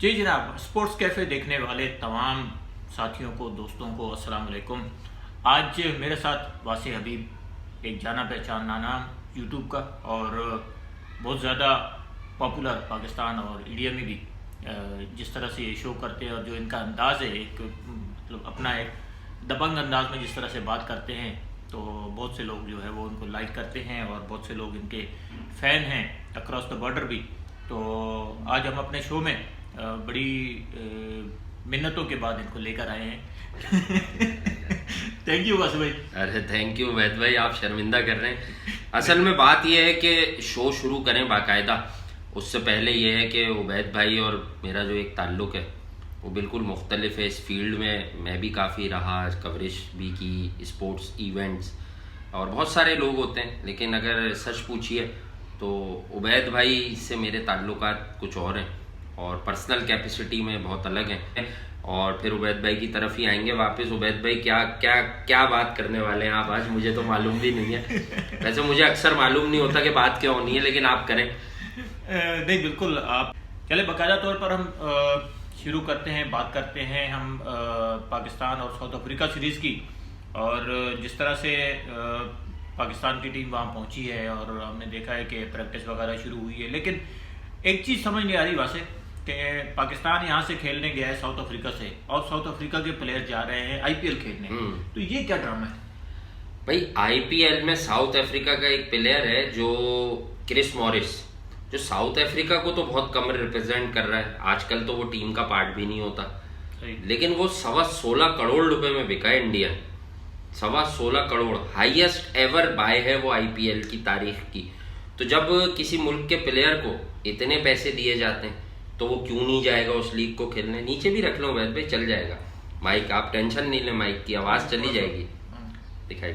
जी जनाब, sports cafe देखने वाले तमाम साथियों को, दोस्तों को अस्सलाम वालेकुम। आज मेरे साथ वासी हबीब, एक जाना पहचाना नाम यूट्यूब का और बहुत ज़्यादा पॉपुलर पाकिस्तान और इंडिया में भी जिस तरह से ये शो करते हैं और जो इनका अंदाज़ है, एक मतलब अपना एक दबंग अंदाज में जिस तरह से बात करते हैं, तो बहुत से लोग जो है वो उनको लाइक करते हैं और बहुत से लोग इनके फ़ैन हैं अक्रॉस द बॉर्डर भी। तो आज हम अपने शो में बड़ी मिन्नतों के बाद इनको लेकर आए हैं। थैंक यू वासु भाई। अरे थैंक यू वैद भाई, आप शर्मिंदा कर रहे हैं। असल में बात यह है कि शो शुरू करें बाकायदा, उससे पहले यह है कि उबैद भाई और मेरा जो एक ताल्लुक़ है वो बिल्कुल मुख्तलिफ है। इस फील्ड में मैं भी काफ़ी रहा, कवरेज भी की, स्पोर्ट्स इवेंट्स, और बहुत सारे लोग होते हैं, लेकिन अगर सच पूछिए तो उबैद भाई से मेरे ताल्लुकात कुछ और हैं और पर्सनल कैपेसिटी में बहुत अलग हैं। और फिर उबैद भाई की तरफ ही आएंगे वापस। उबैद भाई क्या क्या क्या बात करने वाले हैं आप आज, मुझे तो मालूम भी नहीं है। वैसे मुझे अक्सर मालूम नहीं होता कि बात क्या होनी है, लेकिन आप करें। नहीं बिल्कुल, आप चले बाकायदा तौर पर हम शुरू करते हैं, बात करते हैं हम पाकिस्तान और साउथ अफ्रीका सीरीज़ की। और जिस तरह से पाकिस्तान की टीम वहाँ पहुँची है और हमने देखा है कि प्रैक्टिस वगैरह शुरू हुई है, लेकिन एक चीज़ समझ नहीं आ रही वैसे कि पाकिस्तान यहाँ से खेलने गया है साउथ अफ्रीका से, और साउथ अफ्रीका के प्लेयर जा रहे हैं आईपीएल खेलने, तो ये क्या ड्रामा है भाई? आईपीएल में साउथ अफ्रीका का एक प्लेयर है जो क्रिस मॉरिस, जो साउथ अफ्रीका को तो बहुत कम रिप्रेजेंट कर रहा है, आजकल तो वो टीम का पार्ट भी नहीं होता, लेकिन वो 16.25 करोड़ रुपए में बिका है India. 16.25 crore highest ever buy है वो आईपीएल की तारीख की। तो जब किसी मुल्क के प्लेयर को इतने पैसे दिए जाते हैं तो वो क्यों नहीं जाएगा उस लीग को खेलने? नीचे भी रख लो वैद भाई, चल जाएगा माइक, आप टेंशन नहीं ले, माइक की आवाज़ चली जाएगी, दिखाई।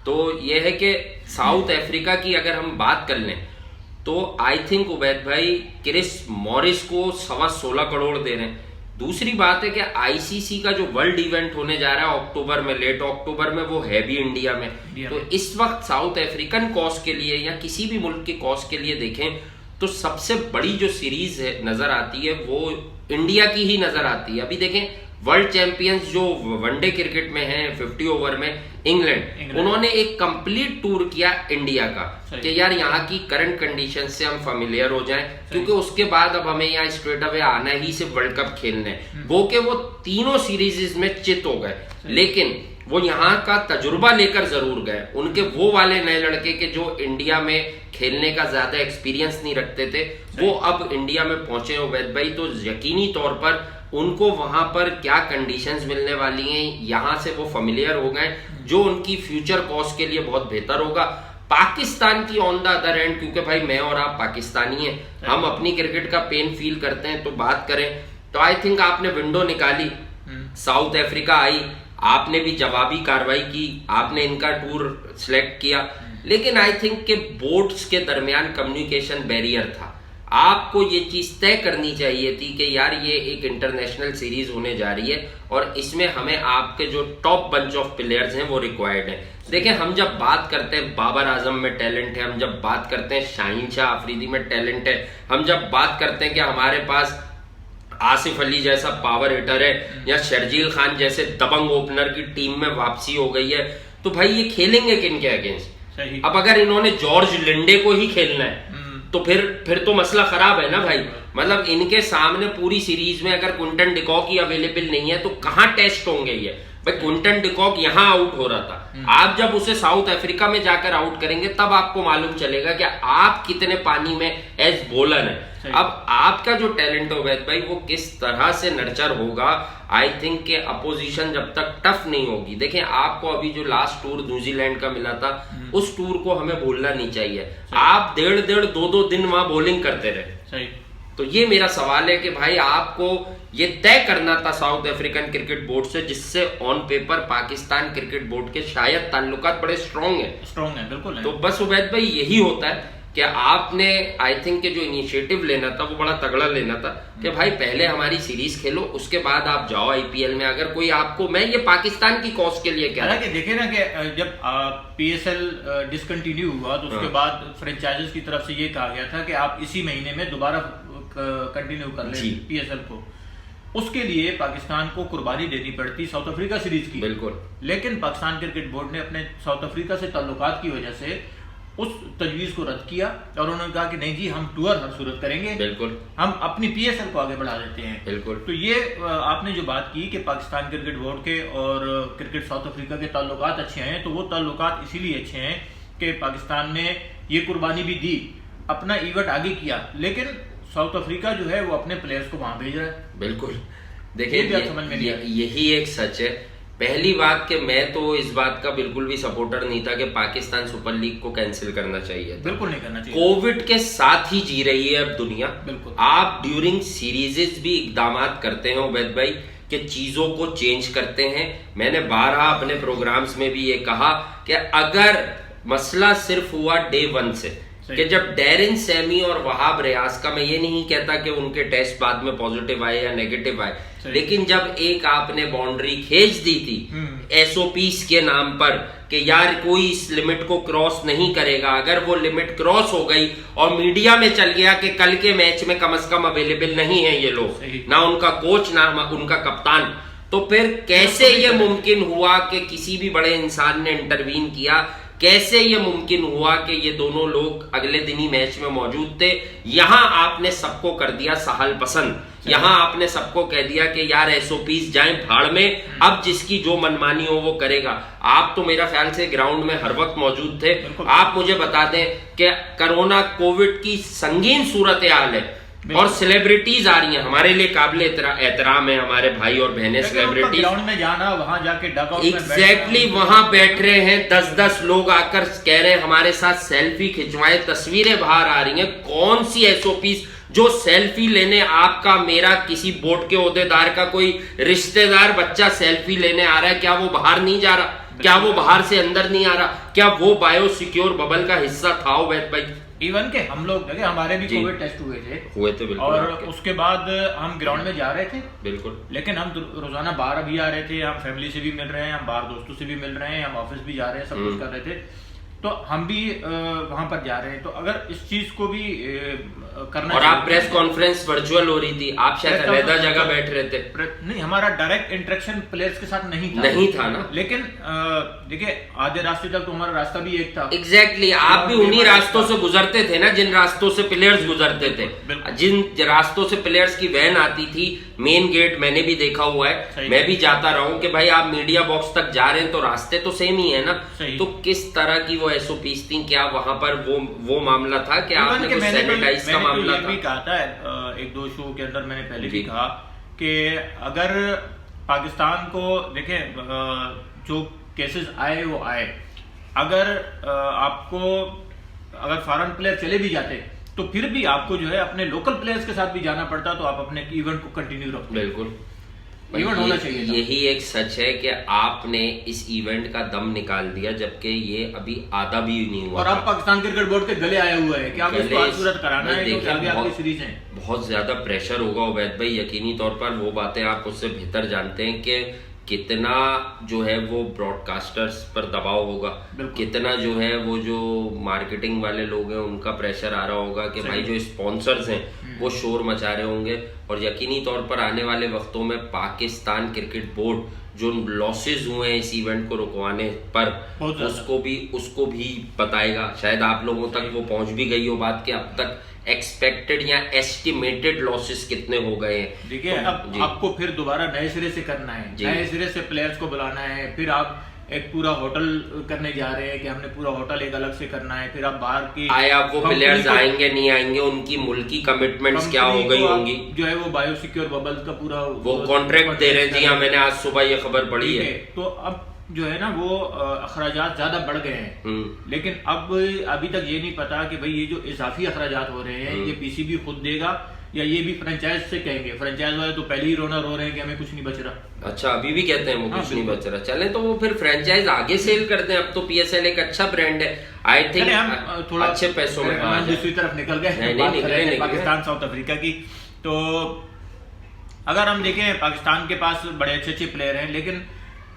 तो ये है कि साउथ अफ्रीका की अगर हम बात कर लें तो आई थिंक उबैद भाई क्रिस मॉरिस को 16.25 करोड़ दे रहे हैं। दूसरी बात है कि आईसीसी का जो वर्ल्ड इवेंट होने जा रहा है अक्टूबर में, लेट अक्टूबर में, वो है भी इंडिया में। तो इस वक्त साउथ अफ्रीकन कॉज के लिए या किसी भी मुल्क के कॉज के लिए देखें तो सबसे बड़ी जो सीरीज है नजर आती है वो इंडिया की ही नजर आती है। अभी देखें वर्ल्ड चैंपियंस जो वनडे क्रिकेट में है 50 ओवर में, इंग्लैंड, उन्होंने एक कंप्लीट टूर किया इंडिया का कि यार यहाँ की करंट कंडीशन से हम फेमिलियर हो जाएं, क्योंकि उसके बाद अब हमें यहाँ स्ट्रेट अवे आना ही सिर्फ वर्ल्ड कप खेलने। वो के वो तीनों सीरीज में चित हो गए, लेकिन वो यहाँ का तजुर्बा लेकर जरूर गए। उनके वो वाले नए लड़के के जो इंडिया में खेलने का ज्यादा एक्सपीरियंस नहीं रखते थे, वो अब इंडिया में पहुंचे उबैद भाई, तो यकीनी तौर पर उनको वहां पर क्या कंडीशंस मिलने वाली हैं, यहाँ से वो फेमिलियर हो गए, जो उनकी फ्यूचर कॉज के लिए बहुत बेहतर होगा। पाकिस्तान की ऑन द अदर एंड, क्योंकि भाई मैं और आप पाकिस्तानी हैं, हम अपनी क्रिकेट का पेन फील करते हैं, तो बात करें तो आई थिंक आपने विंडो निकाली, साउथ अफ्रीका आई, आपने भी जवाबी कार्रवाई की, आपने इनका टूर सिलेक्ट किया, लेकिन आई थिंक के बोर्ड्स के दरमियान कम्युनिकेशन बैरियर था। आपको ये चीज तय करनी चाहिए थी कि यार ये एक इंटरनेशनल सीरीज होने जा रही है और इसमें हमें आपके जो टॉप बंच ऑफ प्लेयर्स हैं वो रिक्वायर्ड है। देखिए, हम जब बात करते हैं बाबर आजम में टैलेंट है, हम जब बात करते हैं शाहीन शाह अफरीदी में टैलेंट है, हम जब बात करते हैं कि हमारे पास आसिफ अली जैसा पावर हिटर है या शर्जील खान जैसे दबंग ओपनर की टीम में वापसी हो गई है, तो भाई ये खेलेंगे किन के अगेंस्ट? अब अगर इन्होंने जॉर्ज लिंडे को ही खेलना है तो फिर तो मसला खराब है ना भाई। मतलब इनके सामने पूरी सीरीज में अगर क्विंटन डिकॉक ही अवेलेबल नहीं है तो कहां टेस्ट होंगे ये? भाई क्विंटन डिकॉक यहां आउट हो रहा था, आप जब उसे साउथ अफ्रीका में जाकर आउट करेंगे तब आपको मालूम चलेगा कि आप कितने पानी में एज बॉलर हैं। अब आपका जो टैलेंट है उबैद भाई वो किस तरह से नर्चर होगा, आई थिंक के अपोजिशन जब तक टफ नहीं होगी। देखें, आपको अभी जो लास्ट टूर न्यूजीलैंड का मिला था उस टूर को हमें भूलना नहीं चाहिए। आप 1.5-2 दिन वहां बॉलिंग करते रहे। तो ये मेरा सवाल है कि भाई आपको ये तय करना था साउथ अफ्रीकन क्रिकेट बोर्ड से, जिससे on paper Pakistan cricket board के शायद ताल्लुकात बड़े स्ट्रॉन्ग है बिल्कुल है। तो बस उबैद भाई यही होता है कि आपने आई थिंक जो इनिशिएटिव लेना था वो बड़ा तगड़ा लेना था कि भाई पहले हमारी सीरीज खेलो, उसके बाद आप जाओ आईपीएल में। अगर कोई आपको, मैं ये पाकिस्तान की कॉज के लिए कह रहा हूं, देखे ना कि जब पीएसएल डिसकंटिन्यू हुआ तो उसके बाद फ्रेंचाइजीज की तरफ से ये कहा गया था कि आप इसी महीने में दोबारा कंटिन्यू कर ले PSL को, उसके लिए पाकिस्तान को कुर्बानी देनी पड़ती साउथ अफ्रीका सीरीज की। बिल्कुल। लेकिन पाकिस्तान क्रिकेट बोर्ड ने अपने साउथ अफ्रीका से ताल्लुकात की वजह से उस तजवीज को रद्द किया और उन्होंने कहा कि नहीं जी, हम टूर हर सूरत करेंगे, बिल्कुल, हम अपनी PSL को आगे बढ़ा देते हैं। बिल्कुल। तो ये आपने जो बात की कि पाकिस्तान क्रिकेट बोर्ड के और क्रिकेट साउथ अफ्रीका के ताल्लुकात अच्छे हैं, तो वो ताल्लुकात इसीलिए अच्छे हैं कि पाकिस्तान ने ये कुर्बानी भी दी, अपना इवेंट आगे किया, लेकिन साउथ अफ्रीका जो है वो अपने प्लेयर्स को वहां भेज रहा है। बिल्कुल। देखिए, यही एक सच है। पहली बात कि मैं तो इस बात का बिल्कुल भी सपोर्टर नहीं था कि पाकिस्तान सुपर लीग को कैंसिल करना चाहिए था। बिल्कुल नहीं करना चाहिए। कोविड के साथ ही जी रही है अब दुनिया। बिल्कुल। आप ड्यूरिंग सीरीजेस भी इकदाम करते हैं उबैद भाई कि चीजों को चेंज करते हैं। मैंने 12 अपने प्रोग्राम्स में भी ये कहा कि अगर मसला सिर्फ हुआ डे 1 से, कि जब डेरिन सैमी और वहाब रियाज का, मैं ये नहीं कहता कि उनके टेस्ट बाद में पॉजिटिव आए या नेगेटिव आए, लेकिन जब एक आपने बाउंड्री खींच दी थी SOPs के नाम पर कि यार कोई इस लिमिट को क्रॉस नहीं करेगा, अगर वो लिमिट क्रॉस हो गई और मीडिया में चल गया कि कल के मैच में कम से कम अवेलेबल नहीं है ये लोग, ना उनका कोच ना उनका कप्तान, तो फिर कैसे ये मुमकिन हुआ कि किसी भी बड़े इंसान ने इंटरवीन किया? कैसे ये मुमकिन हुआ कि ये दोनों लोग अगले दिन ही मैच में मौजूद थे? यहां आपने सबको कर दिया सहल पसंद, यहां आपने सबको कह दिया कि यार SOPs जाएं भाड़ में, अब जिसकी जो मनमानी हो वो करेगा। आप तो मेरा ख्याल से ग्राउंड में हर वक्त मौजूद थे। आप मुझे बता दें कि कोरोना कोविड की संगीन सूरत हाल है और सेलिब्रिटीज आ रही हैं, हमारे लिए काबिल एहतराम है हमारे भाई और बहनें सेलिब्रिटीज, ग्राउंड में जाना, वहां जाके डगआउट में एग्जैक्टली वहां बैठ रहे हैं, 10-10 लोग आकर कह रहे हैं हमारे साथ सेल्फी खिंचवाएं, तस्वीरें बाहर आ रही हैं। कौन सी SOPs जो सेल्फी लेने आपका मेरा किसी बोर्ड के ओहदेदार का कोई रिश्तेदार बच्चा सेल्फी लेने आ रहा है, क्या वो बाहर नहीं जा रहा? क्या वो बाहर से अंदर नहीं आ रहा? क्या वो बायो सिक्योर बबल का हिस्सा था उबैद भाई? इवन के हम लोग देखिए, हमारे भी कोविड टेस्ट हुए थे बिल्कुल, और उसके बाद हम ग्राउंड में जा रहे थे। बिल्कुल। लेकिन हम रोजाना बाहर भी आ रहे थे, हम फैमिली से भी मिल रहे हैं, हम बाहर दोस्तों से भी मिल रहे हैं, हम ऑफिस भी जा रहे हैं, सब कुछ कर रहे थे, तो हम भी वहां पर जा रहे हैं। तो अगर इस चीज को भी करना, और आप प्रेस कॉन्फ्रेंस वर्चुअल हो रही थी, आप शायद अलग जगह बैठ रहे थे। नहीं, हमारा डायरेक्ट इंटरेक्शन प्लेयर्स के साथ नहीं था ना। लेकिन देखिए, आधे रास्ते तक तो हमारा रास्ता भी एक था। एग्जैक्टली, आप भी उन्हीं रास्तों से गुजरते थे ना जिन रास्तों से प्लेयर्स गुजरते थे। जिन रास्तों से प्लेयर्स की वैन आती थी, मेन गेट मैंने भी देखा हुआ है, मैं भी जाता रहा हूं कि भाई आप मीडिया बॉक्स तक जा रहे हैं तो रास्ते तो सेम ही है ना। तो किस तरह की वो SOPs थी? क्या वहां पर वो मामला था कि आपने कुछ सैनिटाइज का मामला था? भी कहा था 1-2 शो के अंदर, मैंने पहले भी कहा कि अगर पाकिस्तान को देखें, जो केसेस आए वो आए, अगर अगर फॉरेन प्लेयर चले भी जाते तो फिर भी आपको जो है अपने लोकल प्लेयर्स के साथ भी जाना पड़ता, तो आप अपने इवेंट को कंटिन्यू रखते। बिल्कुल, इवेंट होना चाहिए। यही एक सच है कि आपने इस इवेंट का दम निकाल दिया, जबकि ये अभी आधा भी नहीं हुआ। और आप पाकिस्तान क्रिकेट बोर्ड के गले आए हुए हैं कि आप इसको सूरत कराना है, क्योंकि आगे आपकी सीरीज है। बहुत ज्यादा प्रेशर होगा उबैद भाई, यकीनी तौर पर। वो बातें आप उससे बेहतर जानते हैं कि कितना जो है वो ब्रॉडकास्टर्स पर दबाव होगा, कितना जो है वो जो मार्केटिंग वाले लोग हैं उनका प्रेशर आ रहा होगा कि भाई जो स्पॉन्सर्स हैं वो शोर मचा रहे होंगे। और यकीनी तौर पर आने वाले वक्तों में पाकिस्तान क्रिकेट बोर्ड जो लॉसेस हुए हैं इस इवेंट को रुकवाने पर, उसको भी बताएगा। शायद आप लोगों तक वो पहुंच भी गई हो बात कि अब तक एक्सपेक्टेड या एस्टिमेटेड लॉसेस कितने हो गए हैं। देखिए, अब आपको फिर दोबारा नए सिरे से करना है, नए सिरे से प्लेयर्स को बुलाना है, फिर आप एक पूरा होटल करने जा रहे हैं कि हमने पूरा होटल एक अलग से करना है, फिर आप बाहर की वो प्लेयर्स आएंगे नहीं आएंगे, उनकी मुल्की कमिटमेंट्स क्या हो गई होंगी, जो है वो बायो सिक्योर बबल का पूरा वो कॉन्ट्रैक्ट दे रहे हैं। जी हाँ, मैंने आज सुबह ये खबर पढ़ी है। तो अब जो है ना वो अखराजात ज्यादा बढ़ गए हैं, लेकिन अब अभी तक ये नहीं पता कि भाई ये जो इजाफी अखराजात हो रहे हैं ये PCB खुद देगा या ये भी फ्रेंचाइज से कहेंगे। फ्रेंचाइज वाले तो पहले ही रो रहे हैं कि हमें कुछ नहीं बच रहा। अच्छा, अभी भी कहते हैं वो कुछ नहीं बच रहा। चले तो वो फिर फ्रेंचाइज आगे सेल करते हैं। अब तो PSL एक अच्छा ब्रांड है, आई थिंक थोड़ा अच्छे पैसों में। दूसरी तरफ निकल गए पाकिस्तान साउथ अफ्रीका की। तो अगर हम देखें, पाकिस्तान के पास बड़े अच्छे प्लेयर हैं, लेकिन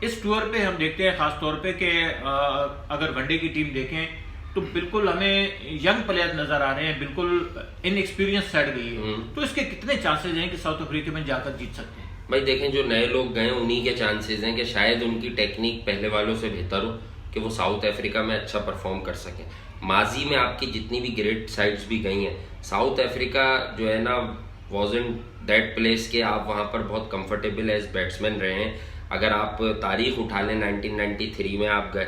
इस टूर पे हम देखते हैं खास तौर पे कि अगर वनडे की टीम देखें तो बिल्कुल हमें यंग प्लेयर नजर आ रहे हैं, बिल्कुल इनएक्सपीरियंस साइड गई है, तो इसके कितने चांसेस हैं कि साउथ अफ्रीका में जाकर जीत सकते हैं? भाई देखें, जो नए लोग गए उन्हीं के चांसेस हैं कि शायद उनकी टेक्निक पहले वालों से बेहतर हो कि वो साउथ अफ्रीका में अच्छा परफॉर्म कर सकें। माजी में आपकी जितनी भी ग्रेट साइड्स भी गई हैं, साउथ अफ्रीका जो है ना वॉजंट दैट प्लेस के आप वहाँ पर बहुत कंफर्टेबल एज बैट्समैन रहे हैं। अगर आप तारीख उठा लें 1993 में आप गए,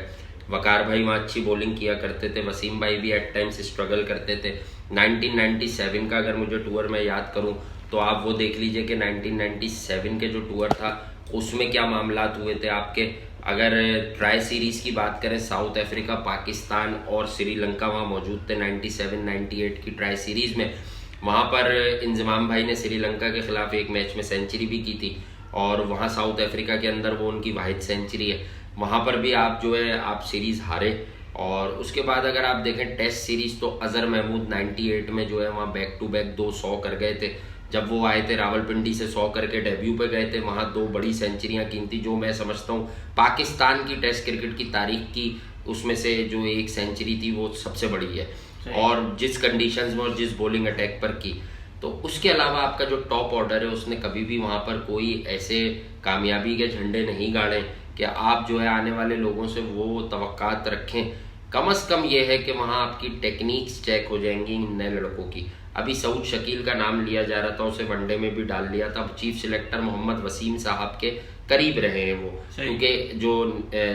वकार भाई वहाँ अच्छी बॉलिंग किया करते थे, वसीम भाई भी एट टाइम्स स्ट्रगल करते थे। 1997 का अगर मुझे टूर मैं याद करूं तो आप वो देख लीजिए कि 1997 के जो टूर था उसमें क्या मामलात हुए थे आपके। अगर ट्राई सीरीज की बात करें, साउथ अफ्रीका, पाकिस्तान और श्रीलंका वहाँ मौजूद थे 97-98 की ट्राई सीरीज में। वहाँ पर इंजमाम भाई ने श्रीलंका के खिलाफ एक मैच में सेंचुरी भी की थी और वहाँ साउथ अफ्रीका के अंदर वो उनकी वाहिद सेंचुरी है। वहाँ पर भी आप जो है आप सीरीज हारे। और उसके बाद अगर आप देखें टेस्ट सीरीज तो अजहर महमूद 98 में जो है वहाँ बैक टू बैक 200 कर गए थे। जब वो आए थे रावलपिंडी से 100 करके डेब्यू पे गए थे, वहाँ 2 बड़ी सेंचुरियाँ कीमती, जो मैं समझता हूँ पाकिस्तान की टेस्ट क्रिकेट की तारीख की उसमें से जो एक सेंचुरी थी वो सबसे बड़ी है, और जिस कंडीशंस में और जिस बॉलिंग अटैक पर की। तो उसके अलावा आपका जो टॉप ऑर्डर है उसने कभी भी वहाँ पर कोई ऐसे कामयाबी के झंडे नहीं गाड़े कि आप जो है आने वाले लोगों से वो तवक्कात रखें। कम से कम ये है कि वहाँ आपकी टेक्निक्स चेक हो जाएंगी इन नए लड़कों की। अभी सऊद शकील का नाम लिया जा रहा था, उसे वनडे में भी डाल लिया था। चीफ सिलेक्टर मोहम्मद वसीम साहब के करीब रहे हैं वो, क्योंकि जो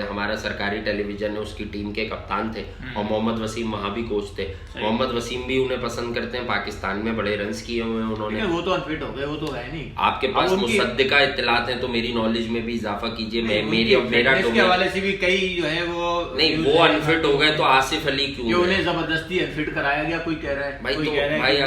हमारा सरकारी टेलीविजन है उसकी टीम के कप्तान थे और मोहम्मद वसीम वहाँ भी कोच थे। मोहम्मद वसीम भी उन्हें पसंद करते हैं, पाकिस्तान में बड़े रन्स किए हुए हैं उन्होंने। वो तो अनफिट हो गए, वो तो है नहीं। आपके पास मुसद्दिका इत्तलात हैं तो मेरी नॉलेज में भी इजाफा कीजिए। मेरा के हवाले से भी कई जो है वो नहीं, वो अनफिट हो गए तो आसिफ अली क्यों उन्हें जबरदस्ती अनफिट कराया गया, कोई कह रहा है भाई। तो भाई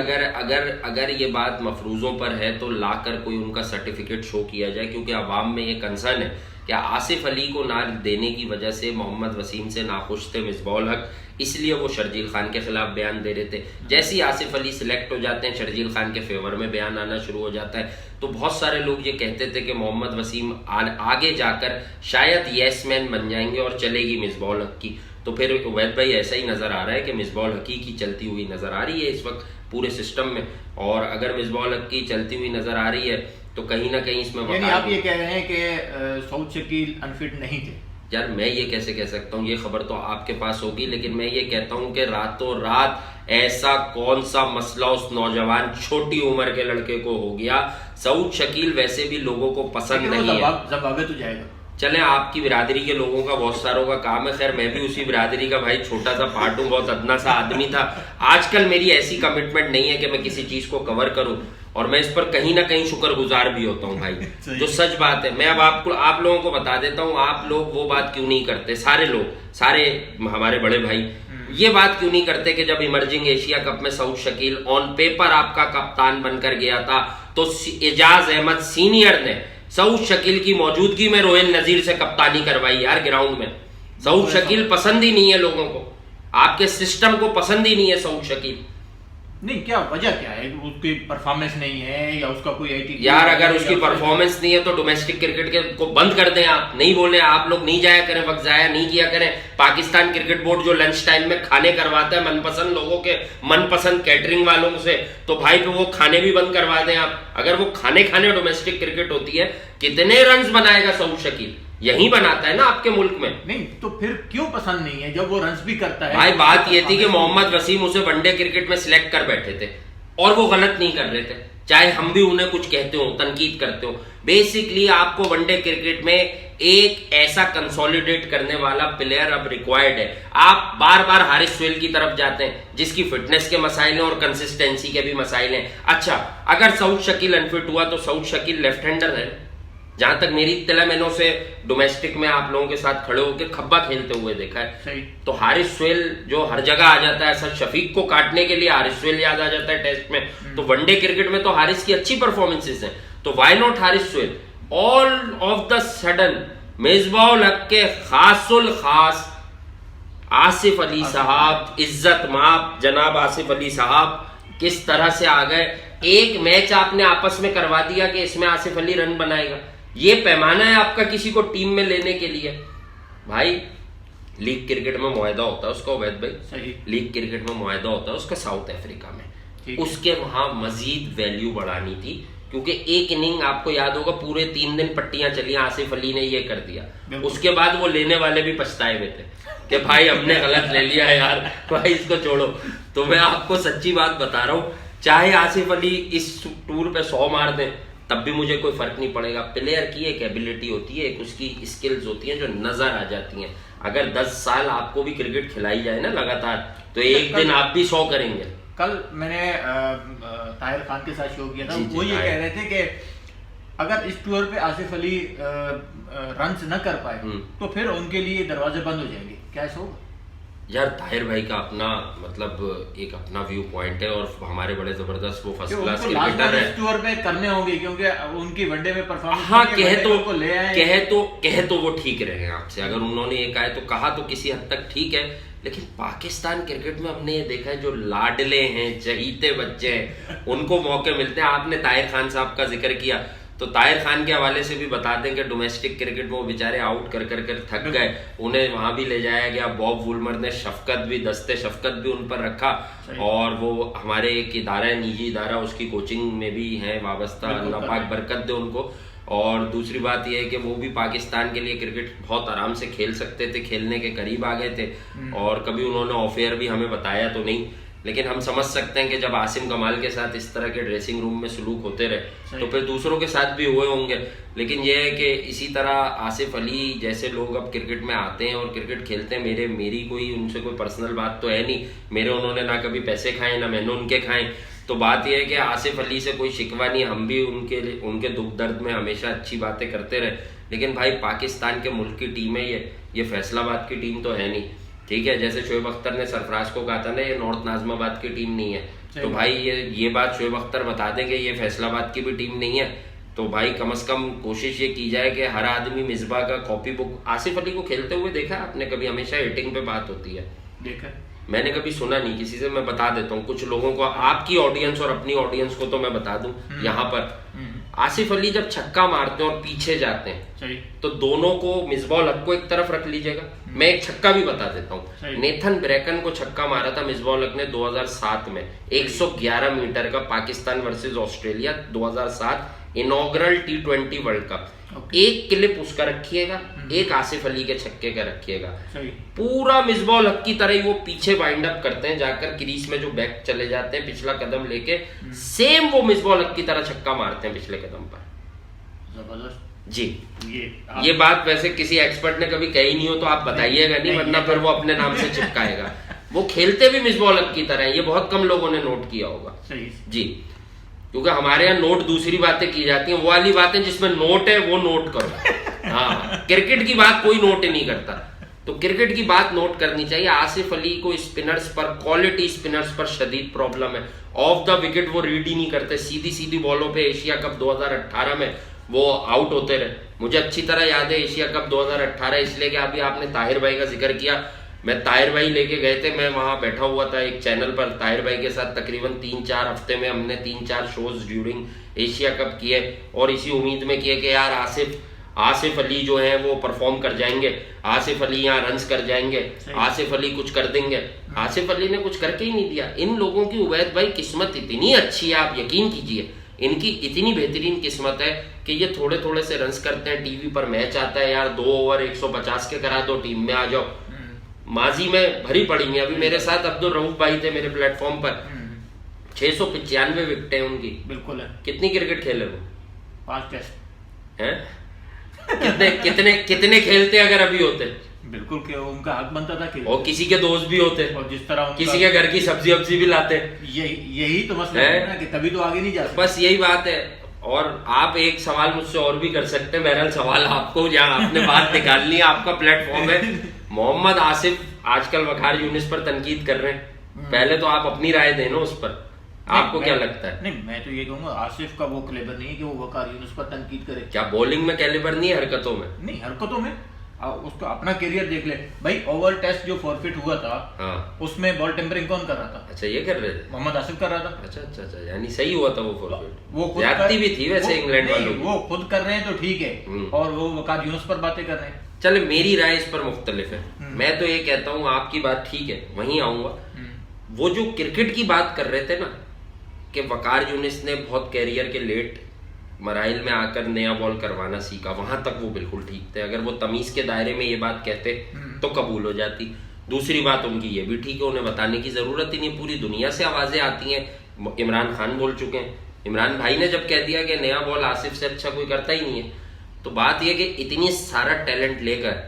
अगर ये बात मफरूजों पर है तो लाकर कोई उनका सर्टिफिकेट शो किया जाए, क्योंकि अवाम में ये कंसर्न है कि आसिफ अली को ना देने की वजह से मोहम्मद वसीम से नाखुश थे मिसबाउल हक, इसलिए वो शर्जील खान के खिलाफ बयान दे रहे थे। जैसे ही आसिफ अली सिलेक्ट हो जाते हैं शर्जील खान के फेवर में बयान आना शुरू हो जाता है। तो बहुत सारे लोग ये कहते थे कि मोहम्मद वसीम आगे जाकर शायद येस मैन बन जाएंगे और चलेगी मिसबाउल हक की। तो फिर वैद भाई ऐसा ही नजर आ रहा है कि मिसबाउल हक की चलती हुई नजर आ रही है इस वक्त पूरे सिस्टम में। और अगर मिसबाउल हक की चलती हुई नजर आ रही है तो कहीं ना कहीं इसमें यानी आप ये कह रहे हैं कि सऊद शकील अनफिट नहीं थे? यार मैं ये कैसे कह सकता हूँ, ये खबर तो आपके पास होगी, लेकिन मैं ये कहता हूँ कि रातों रात ऐसा कौन सा मसला उस नौजवान छोटी उम्र के लड़के को हो गया। सऊद शकील वैसे भी लोगों को पसंद नहीं है। ज़िम्बाब्वे तो जाएगा। चले आपकी बिरादरी के लोगों का बहुत सारों का काम है, खैर मैं भी उसी बिरादरी का भाई छोटा सा पार्ट हूँ, बहुत अदना सा आदमी था। आजकल मेरी ऐसी कमिटमेंट नहीं है कि मैं किसी चीज को कवर करूं, और मैं इस पर कहीं ना कहीं शुक्रगुजार भी होता हूं भाई। जो सच बात है मैं अब आप लोगों को बता देता हूं, आप लोग वो बात क्यों नहीं करते, सारे लोग, सारे हमारे बड़े भाई ये बात क्यों नहीं करते कि जब इमर्जिंग एशिया कप में सऊद शकील ऑन पेपर आपका कप्तान बनकर गया था तो एजाज अहमद सीनियर ने सऊद शकील की मौजूदगी में रोहिल नजीर से कप्तानी करवाई यार ग्राउंड में। सऊद शकील पसंद ही नहीं है लोगों को, आपके सिस्टम को पसंद ही नहीं है सऊद शकील। नहीं, क्या वजह क्या है? उसकी परफॉर्मेंस नहीं है या उसका कोई एटीट्यूड? यार अगर उसकी परफॉर्मेंस नहीं है तो डोमेस्टिक क्रिकेट के को बंद कर दें। आप नहीं बोले, आप लोग नहीं जाया करें, वक्त जाया नहीं किया करें। पाकिस्तान क्रिकेट बोर्ड जो लंच टाइम में खाने करवाता है मनपसंद लोगों के, मनपसंद कैटरिंग वालों से, तो भाई पे वो खाने भी बंद करवा दें आप। अगर वो खाने डोमेस्टिक क्रिकेट होती है, कितने रन बनाएगा सऊद शकील? यही बनाता है ना आपके मुल्क में। नहीं तो फिर क्यों पसंद नहीं है जब वो रन्स भी करता है? भाई बात ये थी कि मोहम्मद वसीम उसे वनडे क्रिकेट में सिलेक्ट कर बैठे थे और वो गलत नहीं कर रहे थे, चाहे हम भी उन्हें कुछ कहते हो, तनकीद करते हो। बेसिकली आपको वनडे क्रिकेट में एक ऐसा कंसोलिडेट करने वाला प्लेयर अब रिक्वायर्ड है। आप बार बार हारिस सोहेल की तरफ जाते हैं जिसकी फिटनेस के मसाइल हैं और कंसिस्टेंसी के भी मसाइल हैं। अच्छा, अगर सऊद शकील अनफिट हुआ तो सऊद शकील लेफ्ट हैंडर है, जहां तक मेरी इत्तला मैंने उसे डोमेस्टिक में आप लोगों के साथ खड़े होकर खब्बा खेलते हुए देखा है। सही। तो हारिस सोहेल जो हर जगह आ जाता है, सर शफीक को काटने के लिए हारिस सोहेल याद आ जाता है टेस्ट में, तो वनडे क्रिकेट में तो हारिस की अच्छी परफॉर्मेंसेस हैं, तो why not Haris Sohail? All of the sudden Misbahul हक के खासुल खास आसिफ अली साहब, इज्जत माप जनाब आसिफ अली साहब किस तरह से आ गए। एक मैच आपने आपस में करवा दिया कि इसमें आसिफ अली रन बनाएगा, ये पैमाना है आपका किसी को टीम में लेने के लिए? भाई लीग क्रिकेट में मुआहदा होता है उसका, उवैद भाई सही, लीग क्रिकेट में मुआहदा होता है उसका साउथ अफ्रीका में, ठीक है। उसके वहां मजीद वैल्यू बढ़ानी थी, क्योंकि एक इनिंग आपको याद होगा पूरे 3 दिन पट्टियां चली, आसिफ अली ने ये कर दिया, उसके बाद वो लेने वाले भी पछताए हुए थे कि भाई हमने गलत ले लिया यार, भाई इसको छोड़ो। तो मैं आपको सच्ची बात बता रहा हूँ, चाहे आसिफ अली इस टूर पे 100 मार दें तब भी मुझे कोई फर्क नहीं पड़ेगा। प्लेयर की एक एबिलिटी होती है, एक उसकी स्किल्स होती हैं जो नजर आ जाती हैं। अगर 10 साल आपको भी क्रिकेट खिलाई जाए ना लगातार, तो एक दिन आप भी 100 करेंगे। कल मैंने ताहिर खान के साथ शो किया था, जी, वो ये ताहिर। कह रहे थे कि अगर इस टूर पे आसिफ अली रन्स न कर पाए तो फिर उनके लिए दरवाजे बंद हो जाएंगे, क्या ऐसा होगा? यार ताहिर भाई का अपना मतलब एक अपना व्यू पॉइंट है, और हमारे बड़े जबरदस्त वो फर्स्ट क्लास क्रिकेटर है। इस टूर पे करने होंगे क्योंकि उनकी वनडे में परफॉर्मेंस, हाँ, कहे तो वो ठीक रहे आपसे, अगर उन्होंने ये कहा तो कहा तो किसी हद तक ठीक है, लेकिन पाकिस्तान क्रिकेट में हमने ये देखा है जो लाडले हैं, चहीते बच्चे हैं, उनको मौके मिलते हैं। आपने ताहिर खान साहब का जिक्र किया, तो ताहिर खान के हवाले से भी बता दें कि डोमेस्टिक क्रिकेट में वो बेचारे आउट कर थक गए, उन्हें वहां भी ले जाया गया। बॉब वुलमर ने दस्ते शफकत भी उन पर रखा, और वो हमारे एक इदारा है, निजी इदारा, उसकी कोचिंग में भी है वाबस्ता, अल्लाह पाक बरकत दे उनको। और दूसरी बात यह है कि वो भी पाकिस्तान के लिए क्रिकेट बहुत आराम से खेल सकते थे, खेलने के करीब आ गए थे, और कभी उन्होंने ऑफ एयर भी हमें बताया तो नहीं, लेकिन हम समझ सकते हैं कि जब आसिम कमाल के साथ इस तरह के ड्रेसिंग रूम में सलूक होते रहे तो फिर दूसरों के साथ भी हुए होंगे। लेकिन यह है कि इसी तरह आसिफ अली जैसे लोग अब क्रिकेट में आते हैं और क्रिकेट खेलते हैं, मेरी कोई उनसे कोई पर्सनल बात तो है नहीं, मेरे उन्होंने ना कभी पैसे खाए ना मैंने उनके खाए, तो बात यह है कि आसिफ अली से कोई शिकवा नहीं, हम भी उनके दुख दर्द में हमेशा अच्छी बातें करते रहे। लेकिन भाई पाकिस्तान के मुल्क की टीम है ये फैसलाबाद की टीम तो है नहीं, ठीक है। जैसे शोएब अख्तर ने सरफराज को कहा था ना, ये नॉर्थ नाजमाबाद की टीम नहीं है, तो भाई ये बात शोएब अख्तर बता दें कि ये फैसलाबाद की भी टीम नहीं है। तो भाई कम से कम कोशिश ये की जाए कि हर आदमी मिसबा का कॉपी बुक, आसिफ अली को खेलते हुए देखा आपने कभी? हमेशा हिटिंग पे बात होती है, देखा मैंने कभी सुना नहीं किसी से। मैं बता देता हूँ कुछ लोगों को, आपकी ऑडियंस और अपनी ऑडियंस को तो मैं बता दूं यहाँ पर, आसिफ अली जब छक्का मारते हैं और पीछे जाते हैं तो दोनों को, मिसबाह हक को एक तरफ रख लीजिएगा, मैं एक छक्का भी बता देता हूँ। नेथन ब्रैकन को छक्का मारा था मिसबाह हक ने 2007 में, 111 मीटर का, Pakistan versus Australia 2007 inaugural T20 world cup. एक क्लिप उसका रखिएगा, एक आसिफ अली के छक्के का रखिएगा, पूरा मिसबाह हक की तरह ही वो पीछे वाइंड अप करते हैं, जाकर क्रीज में जो बैक चले जाते हैं पिछला कदम लेके, सेम वो मिसबाह हक की तरह छक्का मारते हैं पिछले कदम पर। जबरदस्त जी। ये बात वैसे किसी एक्सपर्ट ने कभी कही नहीं हो तो आप बताइएगा नहीं, वरना फिर वो अपने नाम से चिपकाएगा। वो खेलते भी मिसबाह हक की तरह, ये बहुत कम लोगों ने नोट किया होगा। जी, क्योंकि हमारे यहाँ नोट दूसरी बातें की जाती हैं, वो वाली बातें जिसमें नोट है वो नोट करो। हाँ, क्रिकेट की बात कोई नोट नहीं करता, तो क्रिकेट की बात नोट करनी चाहिए। आसिफ अली को स्पिनर्स पर, क्वालिटी स्पिनर्स पर शदीद प्रॉब्लम है, ऑफ द विकेट वो रीड ही नहीं करते, सीधी बॉलों पे एशिया कप 2018 में वो आउट होते रहे। मुझे अच्छी तरह याद है एशिया कप 2018, इसलिए कि अभी आपने ताहिर भाई का जिक्र किया, मैं ताहिर भाई लेके गए थे, मैं वहां बैठा हुआ था एक चैनल पर ताहिर भाई के साथ, तकरीबन 3-4 हफ्ते में हमने 3-4 शोज ड्यूरिंग एशिया कप किए, और इसी उम्मीद में किए कि यार आसिफ अली जो है वो परफॉर्म कर जाएंगे, आसिफ अली यहाँ रन्स कर जाएंगे, आसिफ अली कुछ कर देंगे। आसिफ अली ने कुछ करके ही नहीं दिया। इन लोगों की उवैद भाई किस्मत इतनी अच्छी है, आप यकीन कीजिए, इनकी इतनी बेहतरीन किस्मत है कि ये थोड़े थोड़े से रन्स करते हैं। टीवी पर मैच आता है, यार 2 ओवर 150 के करा दो, टीम में आ जाओ। माजी में भरी पड़ी है, अभी मेरे साथ अब्दुल रऊफ भाई थे मेरे प्लेटफॉर्म पर, 695 विकेटें उनकी। बिल्कुल है। कितनी क्रिकेट खेले वो? 5 टेस्ट हैं? कितने खेलते अगर अभी होते? बिल्कुल के उनका हक बनता था खेलने, और किसी के दोस्त भी होते, और जिस तरह किसी के घर की सब्जी वब्जी भी लाते। यही तो मसला है ना कि तभी तो आगे नहीं जा सकते। बस यही बात है। और आप एक सवाल मुझसे और भी कर सकते हैं, बहरहाल सवाल आपको, जहाँ आपने बात निकालनी है, आपका प्लेटफॉर्म है। मोहम्मद आसिफ आजकल वकार यूनिस पर तनकीद कर रहे हैं, पहले तो आप अपनी राय देना उस पर, आपको क्या लगता है? नहीं, मैं तो ये कहूंगा आसिफ का वो कैलिबर नहीं है कि वो वकार यूनिस पर तनकीद करे। क्या बॉलिंग में कैलिबर नहीं है, हरकतों में? नहीं, हरकतों में उसका अपना कैरियर देख ले भाई। ओवल टेस्ट जो फॉरफिट हुआ था, हाँ, उसमें बॉल टेम्परिंग कौन कर रहा था? अच्छा, ये कर रहे थे, मोहम्मद आसिफ कर रहा था। अच्छा, यानी सही हुआ था वो फॉरफिट। वो खुद ज्यादती भी थी वैसे इंग्लैंड वालों, वो खुद कर रहे हैं तो ठीक है, और वो वकार यूनिस पर बातें कर रहे हैं। चले, मेरी राय इस पर मुख्तलिफ है। मैं तो ये कहता हूँ, आपकी बात ठीक है, वहीं आऊंगा। वो जो क्रिकेट की बात कर रहे थे ना कि वकार यूनिस ने बहुत कैरियर के लेट मराइल में आकर नया बॉल करवाना सीखा, वहां तक वो बिल्कुल ठीक थे। अगर वो तमीज के दायरे में ये बात कहते तो कबूल हो जाती। दूसरी बात उनकी ये भी ठीक है, उन्हें बताने की जरूरत ही नहीं, पूरी दुनिया से आवाजें आती हैं। इमरान खान बोल चुके हैं, इमरान भाई ने जब कह दिया कि नया बॉल आसिफ से अच्छा कोई करता ही नहीं है, तो बात यह कि इतनी सारा टैलेंट लेकर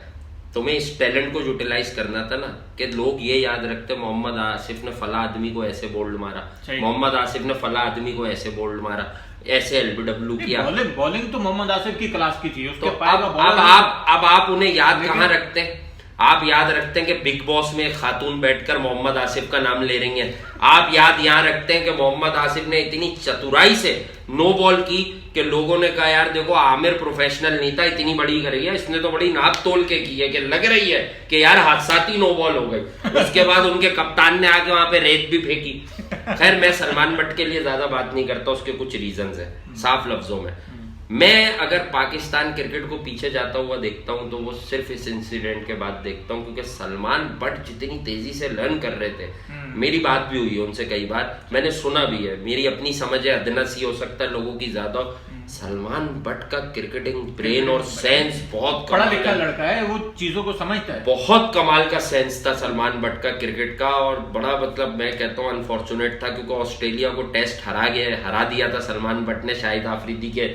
तुम्हें इस टैलेंट को यूटिलाइज करना था ना, कि लोग ये याद रखते मोहम्मद आसिफ ने फला आदमी को ऐसे बोल्ड मारा, मोहम्मद आसिफ ने फला आदमी को ऐसे बोल्ड मारा, ऐसे एलबीडब्ल्यू किया। बॉलिंग तो मोहम्मद आसिफ की क्लास की थी, उसके तो अब आप उन्हें याद कहाँ रखते हैं? आप याद रखते हैं कि बिग बॉस में एक खातून बैठकर मोहम्मद आसिफ का नाम ले रही हैं। आप याद यहाँ रखते हैं कि मोहम्मद आसिफ ने इतनी चतुराई से नो बॉल की कि लोगों ने कहा यार देखो आमिर प्रोफेशनल नहीं था, इतनी बड़ी कर रही है, इसने तो बड़ी नाप तोल के की है कि लग रही है कि यार हादसाती नो बॉल हो गई। उसके बाद उनके कप्तान ने आके वहां पे रेत भी फेंकी। खैर मैं सलमान बट के लिए ज्यादा बात नहीं करता, उसके कुछ रीजंस है। साफ लफ्जों में मैं अगर पाकिस्तान क्रिकेट को पीछे जाता हुआ देखता हूं तो वो सिर्फ इस इंसिडेंट के बाद देखता हूं, क्योंकि सलमान बट जितनी तेजी से लर्न कर रहे थे, मेरी बात भी हुई है उनसे कई बार, मैंने सुना भी है, मेरी अपनी समझ है, अदना सी हो सकता है लोगों की ज्यादा। सलमान बट का क्रिकेटिंग ब्रेन और सेंस बहुत पढ़ा लिखा लड़का है, वो चीजों को समझता है। बहुत कमाल का सेंस था सलमान बट का क्रिकेट का, और बड़ा मतलब मैं कहता हूँ अनफॉर्चुनेट था, क्योंकि ऑस्ट्रेलिया को टेस्ट हरा दिया था सलमान बट ने शाहिद आफरीदी के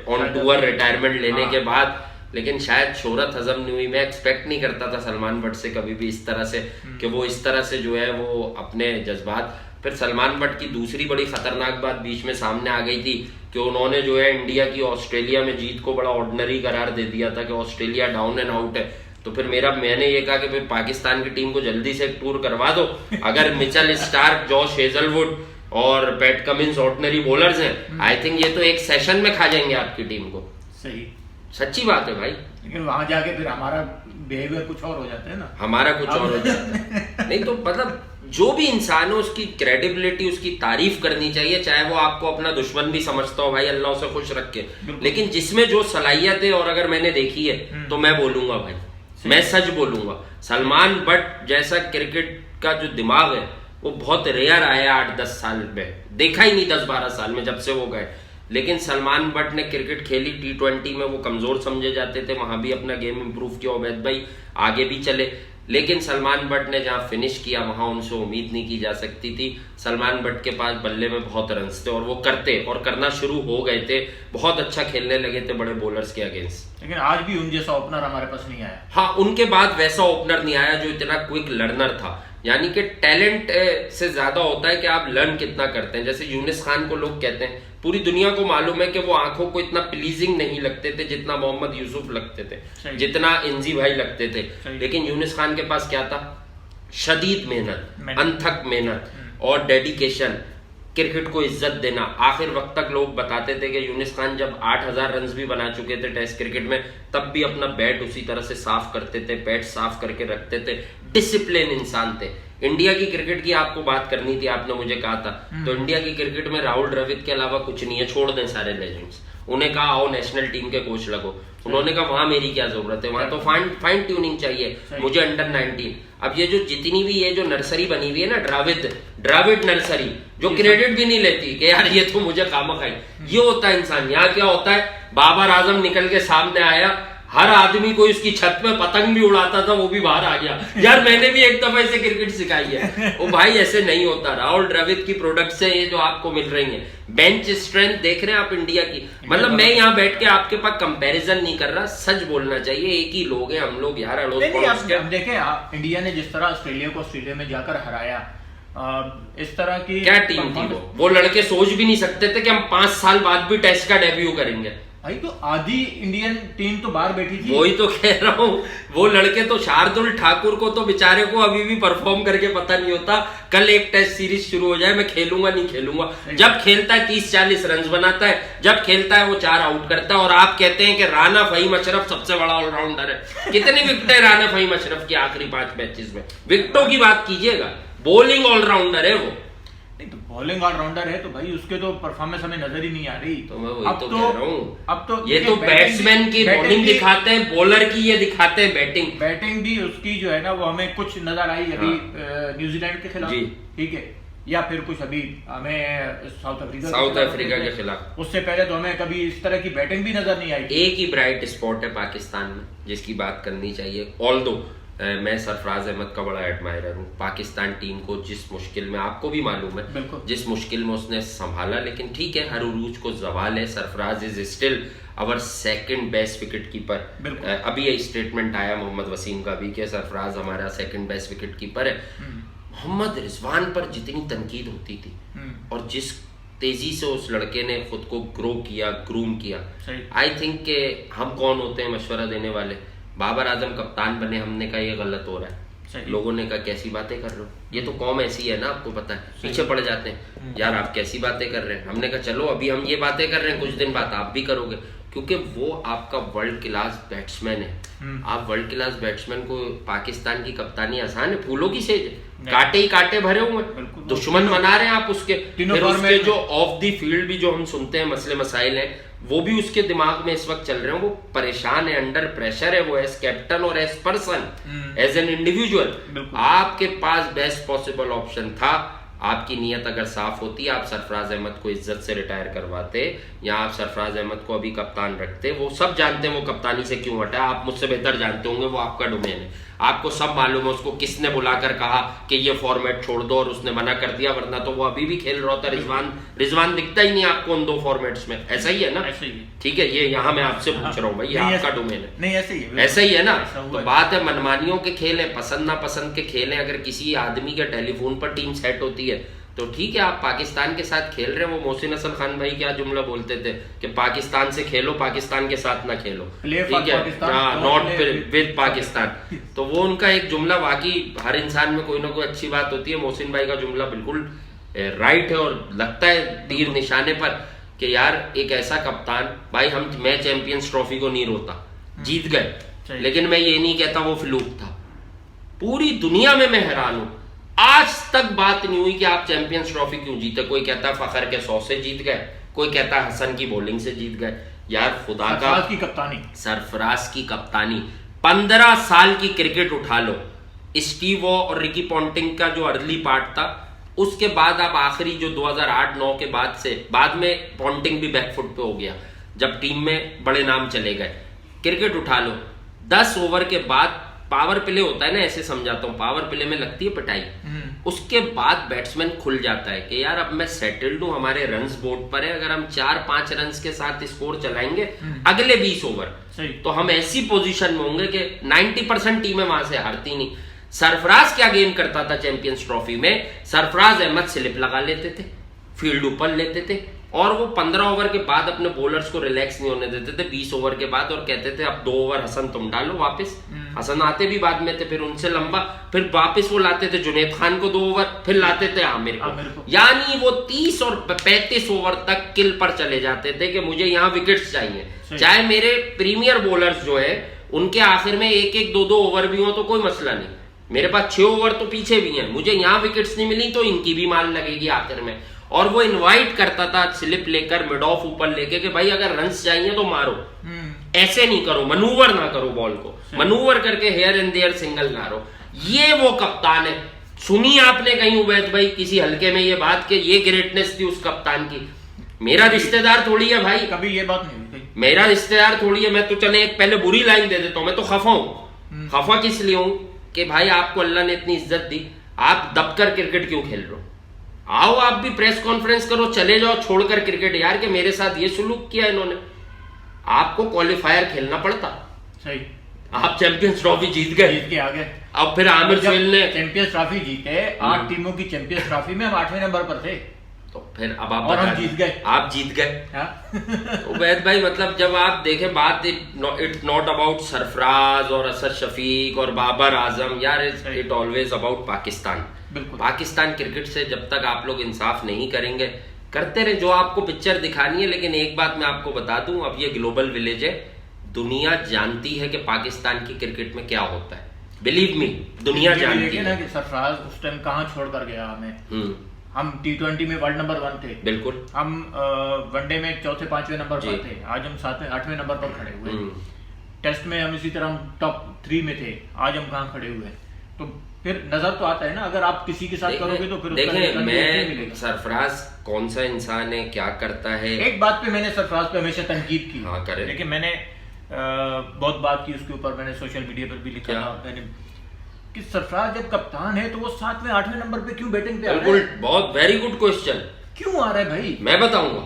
ऑन टूर रिटायरमेंट लेने के बाद, लेकिन शायद शोहरत हजम नहीं हुई। मैं एक्सपेक्ट नहीं करता था सलमान बट से कभी भी इस तरह से कि वो इस तरह से जो है वो अपने जज्बात। फिर सलमान बट की दूसरी बड़ी खतरनाक बात बीच में सामने आ गई थी कि उन्होंने जो है इंडिया की ऑस्ट्रेलिया में जीत को बड़ा ऑर्डिनरी करार दे दिया था कि ऑस्ट्रेलिया डाउन एंड आउट है। तो फिर मैंने ये कहा कि फिर पाकिस्तान की टीम को जल्दी से एक टूर करवा दो। अगर मिचेल स्टार्क, जॉश हेजलवुड और पैट कमिंस ऑर्डिनरी बॉलर्स हैं, आई थिंक ये तो एक सेशन में खा जाएंगे आपकी टीम को। सही, सच्ची बात है भाई। लेकिन वहां जाके फिर हमारा बिहेवियर कुछ और हो जाता है ना, हमारा कुछ और हो जाता है। नहीं तो मतलब जो भी इंसान हो उसकी क्रेडिबिलिटी, उसकी तारीफ करनी चाहिए, चाहे वो आपको अपना दुश्मन भी समझता हो, भाई अल्लाह उसे खुश रखे। लेकिन जिसमें जो सलाहियत है, और अगर मैंने देखी है तो मैं बोलूंगा भाई, मैं सच बोलूंगा, सलमान बट जैसा क्रिकेट का जो दिमाग है वो बहुत रेयर आया 8-10 साल में, देखा ही नहीं 10-12 साल में जब से वो गए। लेकिन सलमान बट ने क्रिकेट खेली, T20 में वो कमजोर समझे जाते थे, वहां भी अपना गेम इंप्रूव किया, उबैद भाई आगे भी चले। लेकिन सलमान बट ने जहां फिनिश किया वहां उनसे उम्मीद नहीं की जा सकती थी। सलमान बट के पास बल्ले में बहुत रन्स थे और वो करते और करना शुरू हो गए थे, बहुत अच्छा खेलने लगे थे बड़े बॉलर्स के अगेंस्ट। लेकिन आज भी उन जैसा ओपनर हमारे पास नहीं आया। हाँ, उनके बाद वैसा ओपनर नहीं आया जो इतना क्विक लर्नर था। यानी कि टैलेंट से ज्यादा होता है कि आप लर्न कितना करते हैं। जैसे यूनिस खान को लोग कहते हैं, पूरी दुनिया को मालूम है कि वो आंखों को इतना प्लीजिंग नहीं लगते थे जितना मोहम्मद यूसुफ लगते थे, जितना इंजी भाई लगते थे। लेकिन यूनिस खान के पास क्या था? शदीद मेहनत, अनथक मेहनत और डेडिकेशन, क्रिकेट को इज्जत देना। आखिर वक्त तक लोग बताते थे कि यूनिस खान जब 8000 रन भी बना चुके थे टेस्ट क्रिकेट में, तब भी अपना बैट उसी तरह से साफ करते थे, बैट साफ करके रखते थे, डिसिप्लिन इंसान थे। इंडिया की क्रिकेट की आपको बात करनी थी, आपने मुझे कहा था, तो इंडिया की क्रिकेट में राहुल द्रविड़ के अलावा कुछ नहीं है, छोड़ दें सारे लेजेंड्स। उन्हें कहा आओ नेशनल टीम के कोच लगो, उन्होंने कहा वहां मेरी क्या जरूरत है, वहां तो फाइन ट्यूनिंग चाहिए मुझे, अंडर 19। अब ये जो जितनी भी ये जो नर्सरी बनी हुई है ना, द्राविड नर्सरी, जो क्रेडिट भी नहीं लेती कि यार ये तो मुझे कामक आई, ये होता है इंसान। यहाँ क्या होता है, बाबर आजम निकल के सामने आया, हर आदमी को इसकी छत पे पतंग भी उड़ाता था, वो भी बाहर आ गया, यार मैंने भी एक दफा ऐसे क्रिकेट सिखाई है। वो भाई ऐसे नहीं होता। राहुल द्रविड़ की प्रोडक्ट से ये जो आपको मिल रही है, बेंच स्ट्रेंथ देख रहे हैं आप इंडिया की। मतलब मैं यहाँ बैठ के आपके पास कंपैरिजन नहीं कर रहा, सच बोलना चाहिए, एक ही लोग हैं हम लोग यार। अब देखें इंडिया ने जिस तरह ऑस्ट्रेलिया को ऑस्ट्रेलिया में जाकर हराया, इस तरह की क्या टीम थी वो लड़के सोच भी नहीं सकते थे कि हम 5 साल बाद भी टेस्ट का डेब्यू करेंगे। भाई तो आधी इंडियन टीम तो बाहर बैठी थी। वही तो कह रहा हूँ, वो लड़के तो शार्दुल ठाकुर को तो बेचारे को अभी भी परफॉर्म करके पता नहीं होता कल एक टेस्ट सीरीज शुरू हो जाए मैं खेलूंगा नहीं खेलूंगा। जब खेलता है 30-40 रन बनाता है, जब खेलता है वो 4 आउट करता है। और आप कहते हैं कि राना फहीम अशरफ सबसे बड़ा ऑलराउंडर है। कितनी विकेटें राना फहीम अशरफ की आखिरी 5 मैचेस में? विकेटों की बात कीजिएगा, बॉलिंग ऑलराउंडर है वो। नहीं तो बॉलिंग ऑलराउंडर है तो भाई उसके तो परफॉर्मेंस हमें नजर ही नहीं आ रही। तो मैं वही तो कह रहा हूँ, अब तो ये तो बैट्समैन की बॉलिंग दिखाते हैं, बॉलर की ये दिखाते हैं बैटिंग भी उसकी जो है ना वो हमें कुछ नजर आई अभी न्यूजीलैंड के खिलाफ, ठीक है, या फिर कुछ अभी हमें साउथ अफ्रीका के खिलाफ। उससे पहले तो हमें कभी इस तरह की बैटिंग भी नजर नहीं आई। एक ही ब्राइट स्पॉट है पाकिस्तान में जिसकी बात करनी चाहिए, ऑल्दो मैं सरफराज अहमद का बड़ा एडमायरर हूँ। पाकिस्तान टीम को जिस मुश्किल में, आपको भी मालूम है जिस मुश्किल में उसने संभाला, लेकिन ठीक है हर उरूज को जवाल है। Sarfaraz is still our second best wicket keeper. अभी ये स्टेटमेंट आया मोहम्मद वसीम का भी कि सरफराज हमारा सेकंड बेस्ट विकेट कीपर है। मोहम्मद रिजवान पर जितनी तनकीद होती थी और जिस तेजी से उस लड़के ने खुद को ग्रो किया, ग्रूम किया, आई थिंक के हम कौन होते हैं मशवरा देने वाले। बाबर आजम कप्तान बने, हमने कहा ये गलत हो रहा है, लोगों ने कहा कैसी बातें कर रहे हो, ये तो कौम ऐसी है ना, आपको पता है, पीछे पड़ जाते हैं यार आप कैसी बातें कर रहे हैं। हमने कहा चलो अभी हम ये बातें कर रहे हैं, कुछ दिन बाद आप भी करोगे, क्योंकि वो आपका वर्ल्ड क्लास बैट्समैन है। आप वर्ल्ड क्लास बैट्समैन को पाकिस्तान की कप्तानी आसान है, फूलों की सेज है, कांटे ही कांटे भरे हुए, दुश्मन बना रहे हैं आप उसके। फिर उसके जो ऑफ द फील्ड भी जो हम सुनते हैं मसले मसाइल हैं, वो भी उसके दिमाग में इस वक्त चल रहे हैं। वो परेशान है, अंडर प्रेशर है, वो एज कैप्टन और as person, as an individual आपके पास बेस्ट पॉसिबल ऑप्शन था। आपकी नीयत अगर साफ होती, आप सरफराज अहमद को इज्जत से रिटायर करवाते या आप सरफराज अहमद को अभी कप्तान रखते। वो सब जानते हैं वो कप्तानी से क्यों हटा, आप मुझसे बेहतर जानते होंगे, वो आपका डोमेन है, आपको सब मालूम है उसको किसने बुलाकर कहा कि ये फॉर्मेट छोड़ दो और उसने मना कर दिया, वरना तो वो अभी भी खेल रहा होता। रिजवान दिखता ही नहीं आपको उन दो फॉर्मेट्स में, ऐसा ही है ना? ठीक है, ये यहाँ मैं आपसे पूछ रहा हूँ भाई, ये आपका डोमेन है, नहीं ऐसा ही है ना? तो बात है मनमानियों के खेल है, पसंद ना पसंद के खेल है। अगर किसी आदमी के टेलीफोन पर टीम सेट होती है तो ठीक है, आप पाकिस्तान के साथ खेल रहे हैं। वो मोहसिन हसन खान भाई क्या जुमला बोलते थे कि पाकिस्तान से खेलो, पाकिस्तान के साथ ना खेलो, ठीक है, नॉट विद पाकिस्तान। तो वो उनका एक जुमला, वाकई हर इंसान में कोई ना कोई अच्छी बात होती है। मोहसिन भाई का जुमला बिल्कुल राइट है और लगता है तीर निशाने पर कि यार एक ऐसा कप्तान, भाई मैं चैंपियंस ट्रॉफी को नहीं रोता, जीत गए, लेकिन मैं ये नहीं कहता वो फ्लूक था। पूरी दुनिया में मैं हैरान हूं, आज तक बात नहीं हुई कि आप चैंपियंस ट्रॉफी क्यों जीते। कोई कहता फखर के 100 से जीत गए, कोई कहता हसन की बॉलिंग से जीत गए। यार खुदा का, सरफराज की कप्तानी 15 साल की क्रिकेट उठा लो, स्टीव वॉ और रिकी पॉन्टिंग का जो अर्ली पार्ट था, उसके बाद आप आखिरी जो 2008-9 के बाद से, बाद में पॉन्टिंग भी बैकफुट पे हो गया जब टीम में बड़े नाम चले गए। क्रिकेट उठा लो, 10 ओवर के बाद पावर प्ले होता है ना, ऐसे समझाता हूं, पावर प्ले में लगती है पिटाई, उसके बाद बैट्समैन खुल जाता है कि यार अब मैं सेटल्ड हूं, हमारे रन्स बोर्ड पर है, अगर हम 4-5 रन्स के साथ स्कोर चलाएंगे अगले 20 ओवर तो हम ऐसी पोजीशन में होंगे कि 90% टीमें वहां से हारती नहीं। सरफराज क्या गेम करता था चैंपियंस ट्रॉफी में, सरफराज अहमद स्लिप लगा लेते थे, फील्ड ऊपर लेते थे और वो 15 ओवर के बाद अपने बॉलर्स को रिलैक्स नहीं होने देते थे 20 ओवर के बाद, और कहते थे अब 2 ओवर हसन तुम डालो वापस। हसन आते भी बाद में थे, फिर उनसे लंबा, फिर वापस वो लाते थे जुनैद खान को 2 ओवर, फिर लाते थे आमिर को। यानी वो 30 और 35 ओवर तक किल पर चले जाते थे कि मुझे यहाँ विकेट्स चाहिए, चाहे मेरे प्रीमियर बॉलर्स जो है उनके आखिर में 1-1, 2-2 ओवर भी हो तो कोई मसला नहीं, मेरे पास 6 ओवर तो पीछे भी हैं, मुझे यहाँ विकेट्स नहीं मिली तो इनकी भी माल लगेगी आखिर में। और वो इनवाइट करता था स्लिप लेकर, मिड ऑफ ऊपर लेके कि भाई अगर रन्स चाहिए तो मारो, ऐसे नहीं करो, मनूवर ना करो, बॉल को मनूवर करके हेयर एंड देयर सिंगल ना रो। ये वो कप्तान है। सुनी आपने कहीं उबैद भाई किसी हल्के में ये बात कि ये ग्रेटनेस थी उस कप्तान की? मेरा रिश्तेदार थोड़ी है भाई, कभी ये बात नहीं हुई, मेरा रिश्तेदार थोड़ी है। मैं तो चले एक पहले बुरी लाइन दे देता हूं, मैं तो खफा हूं। खफा किस लिए हूं कि भाई आपको अल्लाह ने इतनी इज्जत दी, आप दबकर क्रिकेट क्यों खेल रहे हो? आओ आप भी प्रेस कॉन्फ्रेंस करो, चले जाओ छोड़कर क्रिकेट, यार कि मेरे साथ ये सुलूक किया इन्होंने। आपको क्वालिफायर खेलना पड़ता, सही, आप चैंपियंस ट्रॉफी जीत गए आ गए। अब फिर आमिर सुहेल ने चैंपियंस ट्रॉफी जीते, 8 टीमों की चैंपियंस ट्रॉफी में हम 8वें नंबर पर थे, तो फिर अब आप और हम जीत गए, आप जीत गए। तो वैद भाई मतलब जब आप देखें बात, इट नॉट अबाउट सरफराज और असद शफीक और बाबर आजम, यार it always about Pakistan. Pakistan cricket से जब तक आप लोग इंसाफ नहीं करेंगे, करते रहे जो आपको पिक्चर दिखानी है। लेकिन एक बात मैं आपको बता दूं, अब ये ग्लोबल विलेज है, दुनिया जानती है कि पाकिस्तान की क्रिकेट में क्या होता है, बिलीव मी, दुनिया जानती है ना कि सरफराज उस टाइम कहां छोड़ कर गया हमें। हम T20 में वर्ल्ड नंबर 1 थे, बिल्कुल। हम वनडे में चौथे पांचवें नंबर पर थे, आज हम सातवें आठवें नंबर पर खड़े हुए। टेस्ट में हम इसी तरह हम टॉप 3 में थे, आज हम कहाँ खड़े हुए। तो फिर नजर तो आता है ना, अगर आप किसी के साथ करोगे तो फिर देखें, मैं सरफराज कौन सा इंसान है, क्या करता है। एक बात पे मैंने सरफराज पे हमेशा तनकीद की, हाँ करे, लेकिन मैंने बहुत बात की उसके ऊपर, मैंने सोशल मीडिया पर भी लिखा था मैंने कि सरफराज जब कप्तान है तो वो 7वें 8वें नंबर पे क्यों बैटिंग पे आ रहा है? बहुत वेरी गुड क्वेश्चन, क्यों आ रहा है भाई? मैं बताऊंगा,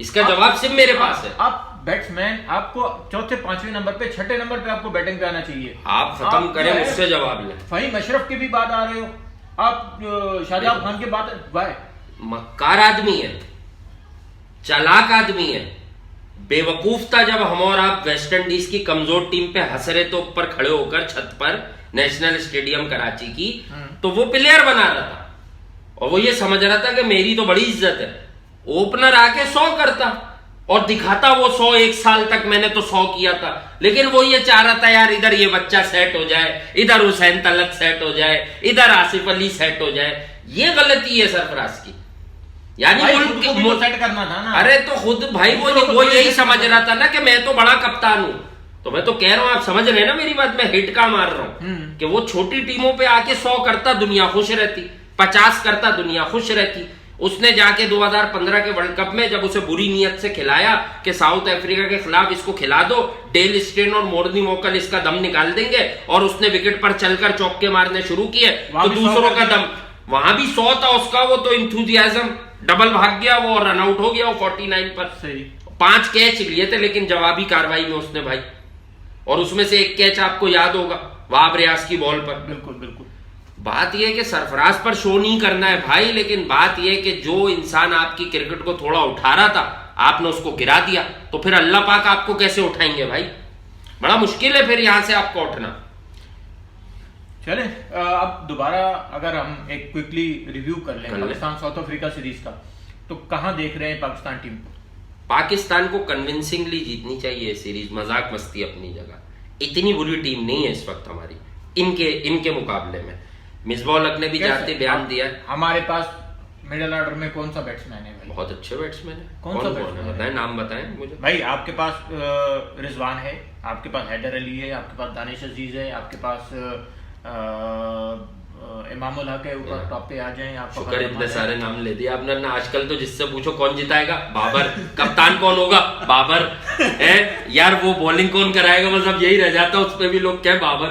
इसका जवाब सिर्फ मेरे पास है। आप बैट्समैन, आपको चौथे पांचवें नंबर पे, छठे नंबर पे आपको बैटिंग पे आना चाहिए। आप खत्म करें, मुझसे जवाब लें। फहीम अशरफ की भी बात आ रहे हो आप, शाहजाद खान की बात, वाह मक्कार आदमी है, चालाक आदमी है। बेवकूफ था जब हम और आप वेस्ट इंडीज की कमजोर टीम पे हंस रहे तो ऊपर खड़े होकर छत पर नेशनल स्टेडियम कराची की, तो वो प्लेयर बना रहा था और वो ये समझ रहा था कि मेरी तो बड़ी इज्जत है। ओपनर आके 100 करता और दिखाता वो 100, एक साल तक मैंने तो 100 किया था, लेकिन वो ये चाह रहा था यार इधर ये बच्चा सेट हो जाए, इधर हुसैन तलत सेट हो जाए, इधर आसिफ अली सेट हो जाए। ये गलती है सरफराज की, यानी मुल्क सेट करना था ना। अरे तो खुद भाई वो यही समझ रहा था ना कि मैं तो बड़ा कप्तान हूं। तो मैं तो कह रहा हूं, आप समझ रहे हैं ना मेरी बात, मैं हिट का मार रहा हूं कि वो छोटी टीमों पे आके 100 करता, दुनिया खुश रहती, 50 करता, दुनिया खुश रहती। उसने जाके 2015 के वर्ल्ड कप में जब उसे बुरी नीयत से खिलाया कि साउथ अफ्रीका के खिलाफ इसको खिला दो, डेल स्टेन और मोर्नी मोकल इसका दम निकाल देंगे, और उसने विकेट पर चलकर चौके मारने शुरू किए, तो दूसरों का दम, वहां भी 100 था उसका, वो तो इंथुजियाज्म डबल भाग गया वो, रन आउट हो गया वो 49 पर। सही 5 कैच लिए थे लेकिन जवाबी कार्रवाई में उसने भाई, और उसमें से एक कैच आपको याद होगा वाब रियाज की बॉल पर। बिल्कुल बिल्कुल। बात यह है कि सरफराज पर शो नहीं करना है भाई, लेकिन बात यह है कि जो इंसान आपकी क्रिकेट को थोड़ा उठा रहा था आपने उसको गिरा दिया, तो फिर अल्लाह पाक आपको कैसे उठाएंगे भाई? बड़ा मुश्किल है फिर यहां से आपको उठना। चले अब दोबारा अगर हम एक क्विकली रिव्यू कर लें पाकिस्तान साउथ अफ्रीका सीरीज का, तो कहां देख रहे हैं पाकिस्तान टीम को? पाकिस्तान को कन्विंसिंगली जीतनी चाहिए सीरीज, मजाक मस्ती अपनी जगह, इतनी बुरी टीम नहीं है इस वक्त हमारी इनके मुकाबले में। मिसबाह हक ने भी जाते बयान दिया है। हमारे पास मिडिल ऑर्डर में कौन सा बैट्समैन है भाई? बहुत अच्छे बैट्समैन है। कौन सा बैट्समैन है? बताएं, नाम बताएं मुझे भाई। आपके पास रिजवान है, आपके पास हैदर अली है, आपके पास दानिश अजीज है, आपके पास इमामुल हक है, ऊपर टॉप पे आ जाएं आप। शुक्र इतने सारे नाम ले दिए आपने ना। आजकल तो जिससे पूछो कौन जिताएगा, बाबर। कप्तान कौन होगा, बाबर है यार। वो बॉलिंग कौन कराएगा, बस अब यही रह जाता, उस पे भी लोग क्या बाबर।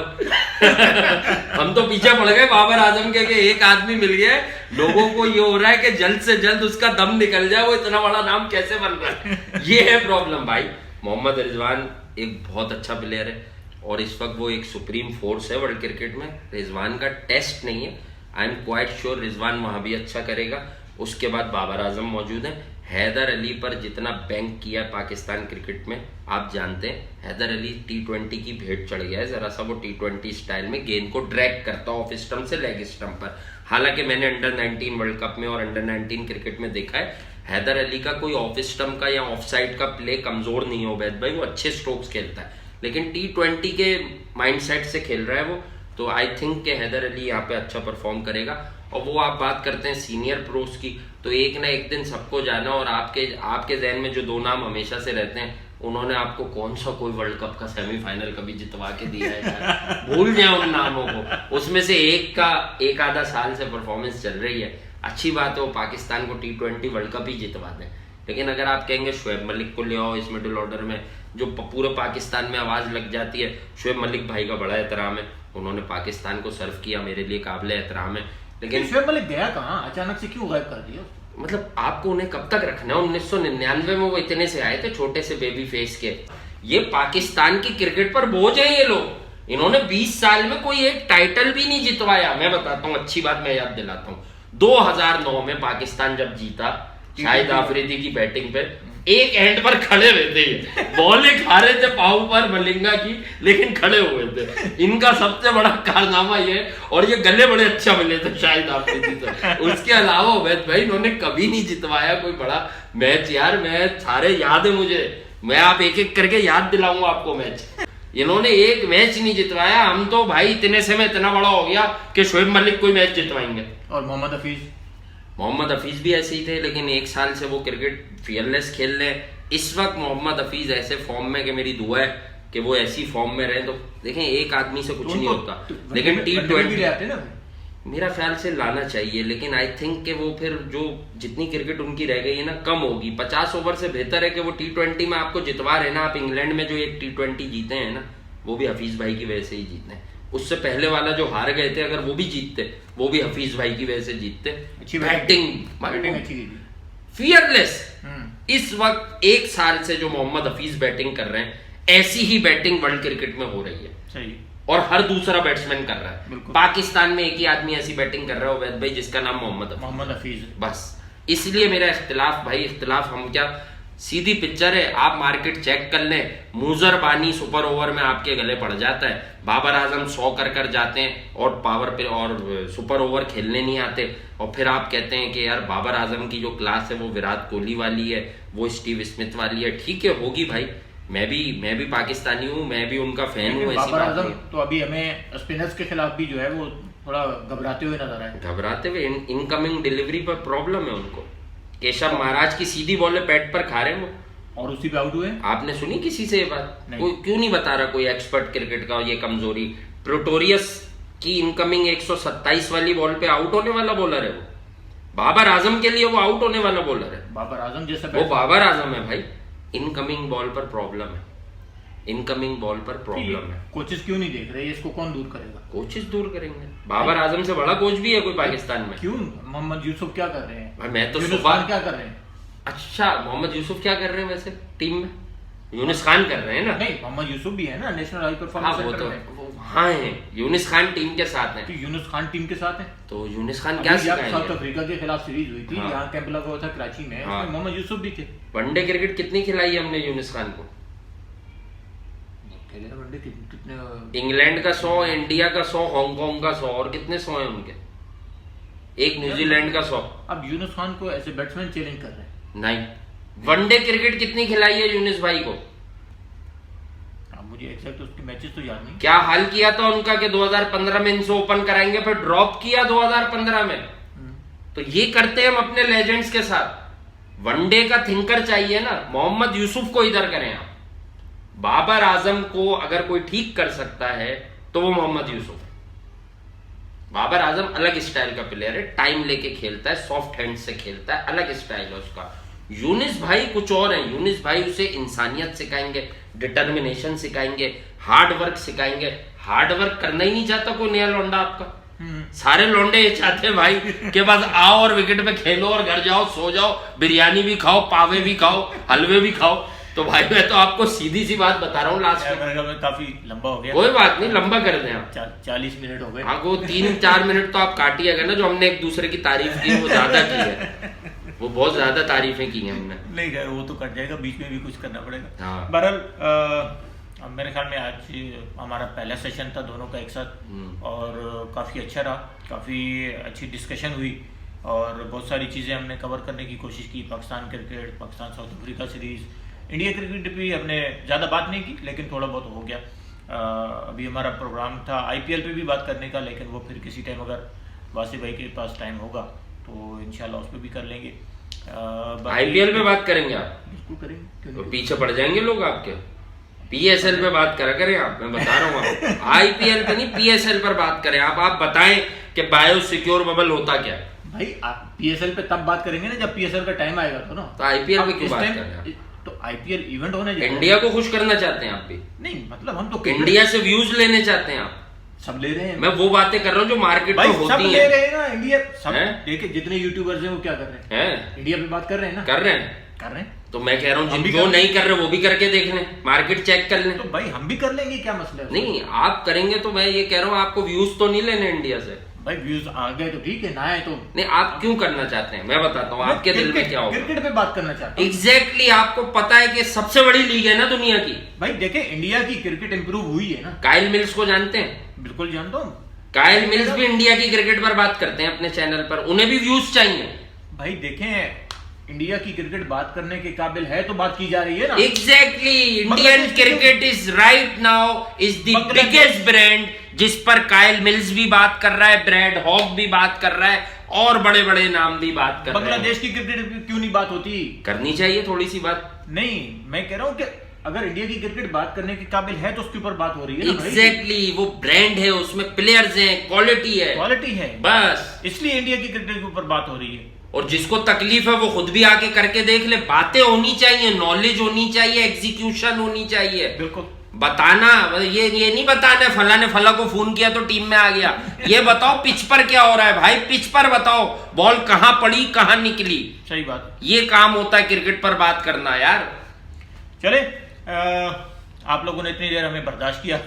हम तो पीछे पड़ गए बाबर आजम के, एक आदमी मिल गया, लोगों को ये हो रहा है कि जल्द से जल्द उसका दम निकल जाए, वो इतना बड़ा नाम कैसे बन रहा है, ये है प्रॉब्लम भाई। मोहम्मद रिजवान एक बहुत अच्छा प्लेयर है और इस वक्त वो एक सुप्रीम फोर्स है वर्ल्ड क्रिकेट में। रिजवान का टेस्ट नहीं है, I am quite sure Rizwan वहां भी अच्छा करेगा। उसके बाद बाबर आजम मौजूद है। हैदर अली पर जितना बैंक किया पाकिस्तान क्रिकेट में आप जानते हैं, हैदर अली T20 की भेंट चढ़ गया है जरा सा। वो T20 स्टाइल में गेंद को ड्रैग करता ऑफ स्टंप से लेग स्टंप पर। हालांकि मैंने अंडर 19 वर्ल्ड कप में और अंडर 19 क्रिकेट में देखा है, हैदर अली का कोई ऑफ स्टंप का या ऑफ साइड का प्ले कमजोर नहीं हो वैद भाई, वो अच्छे स्ट्रोक्स खेलता है, लेकिन T20 के माइंडसेट से खेल रहा है वो। तो आई थिंक कि हैदर अली यहाँ पे अच्छा परफॉर्म करेगा। और वो आप बात करते हैं सीनियर प्रोस की, तो एक ना एक दिन सबको जाना, और आपके जहन में जो 2 नाम हमेशा से रहते हैं, उन्होंने आपको कौन सा कोई वर्ल्ड कप का सेमीफाइनल कभी जितवा के दिया है, भूल जाए उन नामों को। उसमें से एक का एक आधा साल से परफॉर्मेंस चल रही है, अच्छी बात है, वो पाकिस्तान को T20 वर्ल्ड कप ही जितवा दें। लेकिन अगर आप कहेंगे शुएब मलिक को ले आओ इस मिडिल ऑर्डर में, जो पूरे पाकिस्तान में आवाज लग जाती है, शुएब मलिक भाई का बड़ा एहतराम है, उन्होंने पाकिस्तान को सर्व किया, मेरे लिए काबिल एहतराम है। लेकिन शुएब मलिक गया कहाँ, अचानक से क्यों गायब कर दिया? मतलब आपको उन्हें कब तक रखना है? 1999 में वो इतने से आए थे, छोटे से बेबी फेस के। ये पाकिस्तान की क्रिकेट पर बोझ है ये लोग। इन्होंने 20 साल में कोई एक टाइटल भी नहीं जितवाया। मैं बताता हूँ अच्छी बात, मैं याद दिलाता हूँ। 2009 में पाकिस्तान जब जीता, शाहिद आफरीदी की बैटिंग पे एक एंड पर खड़े हुए थे, बॉलें खा रहे थे पाव पर मलिंगा की, लेकिन खड़े हुए थे। इनका सबसे बड़ा कारनामा ये, और ये गले बड़े अच्छा मिले थे शाहिद आफरीदी से। उसके अलावा उबैद भाई इन्होंने कभी नहीं जितवाया कोई बड़ा मैच। यार मैं सारे याद है मुझे, मैं आप एक एक करके याद दिलाऊंगा आपको मैच। इन्होंने एक मैच नहीं जितवाया। हम तो भाई इतने से में इतना बड़ा हो गया कि शुएब मलिक कोई मैच जितवाएंगे। और मोहम्मद हफीज मोहम्मद हफीज भी ऐसे ही थे, लेकिन एक साल से वो क्रिकेट फियरलेस खेल रहे हैं। इस वक्त मोहम्मद हफीज ऐसे फॉर्म में कि मेरी दुआ है कि वो ऐसी फॉर्म में रहे। तो देखें, एक आदमी से कुछ नहीं होता, लेकिन T20 मेरा ख्याल से लाना चाहिए, लेकिन आई थिंक कि वो फिर जो जितनी क्रिकेट उनकी रह गई है ना कम होगी। 50 ओवर से बेहतर है कि वो T20 में आपको जितवा रहे ना। आप इंग्लैंड में जो एक T20 जीते हैं ना, वो भी हफीज भाई की वजह से ही जीते हैं। उससे पहले वाला जो हार गए थे, अगर वो भी जीतते, वो भी हफीज भाई की वजह से जीतते। Batting fearless. इस वक्त एक साल से जो मोहम्मद हफीज बैटिंग कर रहे हैं, ऐसी ही बैटिंग वर्ल्ड क्रिकेट में हो रही है। सही। और हर दूसरा बैट्समैन कर रहा है। पाकिस्तान में एक ही आदमी ऐसी बैटिंग कर रहा है, वैद भाई, जिसका नाम मोहम्मद हफीज। बस इसलिए मेरा इख्तिलाफ भाई, इख्तिलाफ हम क्या, सीधी पिक्चर है। आप मार्केट चेक कर लें, मुजर बानी सुपर ओवर में आपके गले पड़ जाता है। बाबर आजम 100 कर जाते हैं और पावर पे और सुपर ओवर खेलने नहीं आते, और फिर आप कहते हैं कि यार बाबर आजम की जो क्लास है वो विराट कोहली वाली है, वो स्टीव स्मिथ वाली है। ठीक है, होगी भाई, मैं भी पाकिस्तानी हूँ, मैं भी उनका फैन हूँ। बाबर आजम तो अभी हमें स्पिनर्स के खिलाफ भी जो है वो थोड़ा घबराते हुए नजर आए। घबराते हुए, इनकमिंग डिलीवरी पर प्रॉब्लम है उनको। केशव महाराज की सीधी बॉल पैड पर खा रहे हैं वो, और उसी पे आउट हुए। आपने सुनी किसी से ये बात? कोई क्यों नहीं बता रहा, कोई एक्सपर्ट क्रिकेट का, ये कमजोरी। प्रोटोरियस की इनकमिंग 127 वाली बॉल पे आउट होने वाला बॉलर है वो। बाबर आजम के लिए वो आउट होने वाला बॉलर है। बाबर आजम जैसा वो बाबर आजम है भाई। इनकमिंग बॉल पर प्रॉब्लम है, इनकमिंग बॉल पर प्रॉब्लम है। कोचेस क्यों नहीं देख रहे? इसको कौन दूर करेगा? कोचेस दूर करेंगे। बाबर आजम से बड़ा कोच भी है कोई पाकिस्तान में? क्यों? मोहम्मद यूसुफ क्या कर रहे हैं? मैं तो सुबह क्या कर रहे हैं? अच्छा, मोहम्मद यूसुफ क्या कर रहे हैं वैसे टीम में? यूनिस खान कर रहे हैं ना? नहीं, मोहम्मद यूसुफ भी है ना नेशनल हाई परफॉर्मेंस सेंटर में। हाँ है, यूनिस खान टीम के साथ है। तो यूनिस खान टीम के साथ है, तो यूनिस खान क्या सिखाएंगे? साउथ अफ्रीका के खिलाफ सीरीज हुई थी, यहाँ कैंप लगा हुआ था कराची में, उसमें मोहम्मद यूसुफ भी थे। वनडे क्रिकेट कितनी खिलाई हमने यूनिस खान को? कितने? इंग्लैंड का 100, इंडिया का 100, हांगकांग का 100, और कितने 100 है उनके? एक न्यूजीलैंड का 100। अब यूनिस खान को ऐसे बैट्समैन चैलेंज कर रहे हैं? नहीं। वनडे क्रिकेट कितनी खिलाई है यूनिस भाई को? मुझे एग्जैक्ट उसके मैचेस तो याद नहीं। क्या हाल किया था उनका कि 2015 में इनसे ओपन कराएंगे, फिर ड्रॉप किया 2015 में। तो ये करते हैं हम अपने लेजेंड्स के साथ। वनडे का थिंकर चाहिए ना, मोहम्मद यूसुफ को इधर करें आप। बाबर आजम को अगर कोई ठीक कर सकता है तो वो मोहम्मद यूसुफ है। बाबर आजम अलग स्टाइल का प्लेयर है, टाइम लेके खेलता है, सॉफ्ट हैंड से खेलता है, अलग स्टाइल है उसका। यूनिस भाई कुछ और है। यूनिस भाई उसे इंसानियत सिखाएंगे, डिटर्मिनेशन सिखाएंगे, हार्ड वर्क सिखाएंगे। हार्ड वर्क करना ही नहीं चाहता कोई नया लौंडा आपका। सारे लौंडे ये चाहते हैं भाई कि बस आओ और विकेट पे खेलो और घर जाओ, सो जाओ, बिरयानी भी खाओ, पावे भी खाओ, हलवे भी खाओ। तो भाई मैं तो आपको सीधी सी बात बता रहा हूँ। लास्ट में काफी लंबा हो गया, कोई बात नहीं, लंबा कर दें आप। 40 मिनट हो गए। हाँ, वो 3-4 मिनट तो आप काटिए अगर ना, जो हमने एक दूसरे की तारीफ की वो ज्यादा की है, वो बहुत ज्यादा तारीफें की हैं हमने। नहीं खैर, वो तो कट जाएगा, बीच में भी कुछ करना पड़ेगा। हाँ। बहरहाल मेरे ख्याल में आज हमारा पहला सेशन था दोनों का एक साथ, और काफ़ी अच्छा रहा, काफ़ी अच्छी डिस्कशन हुई, और बहुत सारी चीज़ें हमने कवर करने की कोशिश की। Pakistan cricket, Pakistan south Africa series, India cricket भी हमने ज़्यादा बात नहीं की, लेकिन थोड़ा बहुत हो गया। अभी हमारा प्रोग्राम था IPL पे भी बात करने का, लेकिन वो फिर किसी टाइम अगर वासी भाई के पास टाइम होगा तो इंशाल्लाह उस पर भी कर लेंगे। IPL पे बात करेंगे आप? बिल्कुल करेंगे। तो पीछे पड़ जाएंगे लोग आपके। PSL पे बात करा करें आप, मैं बता रहा हूँ आपको। IPL पे नहीं, PSL पर बात करें आप बताएं कि बायो सिक्योर बबल होता क्या है। भाई आप PSL पे तब बात करेंगे ना जब PSL का टाइम आएगा तो ना। तो IPL पे क्यों बात कर रहे हैं? तो IPL इवेंट होने चाहिए। इंडिया को खुश करना चाहते हैं आप भी? नहीं, मतलब हम तो इंडिया से व्यूज लेने चाहते हैं आप? सब ले रहे हैं। मैं वो बातें कर रहा हूँ जो मार्केट में होती हैं। सब ले रहे हैं ना, इंडिया सब। देखिए जितने यूट्यूबर्स हैं वो क्या कर रहे हैं? इंडिया पे बात कर रहे हैं ना। कर रहे हैं। तो मैं कह रहा हूँ जो नहीं कर रहे वो भी करके देख लें, मार्केट चेक कर लें। तो भाई हम भी कर लेंगे, क्या मसला है? नहीं, आप करेंगे तो मैं ये कह रहा हूँ आपको व्यूज तो नहीं लेने इंडिया से। भाई व्यूज आ गए तो ठीक है, ना आए तो नहीं। आप क्यों करना चाहते हैं मैं बताता हूँ, आपके दिल में क्या होगा। क्रिकेट पे बात करना चाहते हैं। एग्जैक्टली, आपको पता है कि सबसे बड़ी लीग है ना दुनिया की। भाई देखे, इंडिया की क्रिकेट इंप्रूव हुई है ना। काइल मिल्स को जानते हैं? बिल्कुल जानता हूँ। काइल मिल्स भी इंडिया की क्रिकेट पर बात करते हैं अपने चैनल पर, उन्हें भी व्यूज चाहिए। भाई देखें, इंडिया की क्रिकेट बात करने के काबिल है तो बात की जा रही है ना। Exactly, Indian cricket is right now is the biggest brand, जिस पर काइल मिल्स भी बात कर रहा है, ब्रैड हॉग भी बात कर रहा है, और बड़े बड़े नाम भी बात कर रहे हैं। बांग्लादेश की क्रिकेट क्यों नहीं बात होती? करनी चाहिए थोड़ी सी बात। नहीं, मैं कह रहा हूँ कि अगर इंडिया की क्रिकेट बात करने के काबिल है तो उसके ऊपर बात हो रही है। एग्जैक्टली, वो ब्रांड है, उसमें प्लेयर्स हैं, क्वालिटी है बस, इसलिए इंडिया की क्रिकेट के ऊपर बात हो रही है। और जिसको तकलीफ है वो खुद भी आके करके देख ले। बातें होनी चाहिए, नॉलेज होनी चाहिए, एग्जीक्यूशन होनी चाहिए। बिल्कुल। बताना, ये नहीं बताना फला ने फला को फोन किया तो टीम में आ गया। ये बताओ पिच पर क्या हो रहा है भाई, पिच पर बताओ बॉल कहां पड़ी कहां निकली। सही बात। ये काम होता है क्रिकेट पर बात करना यार। चले, आप लोगों ने इतनी देर हमें बर्दाश्त किया।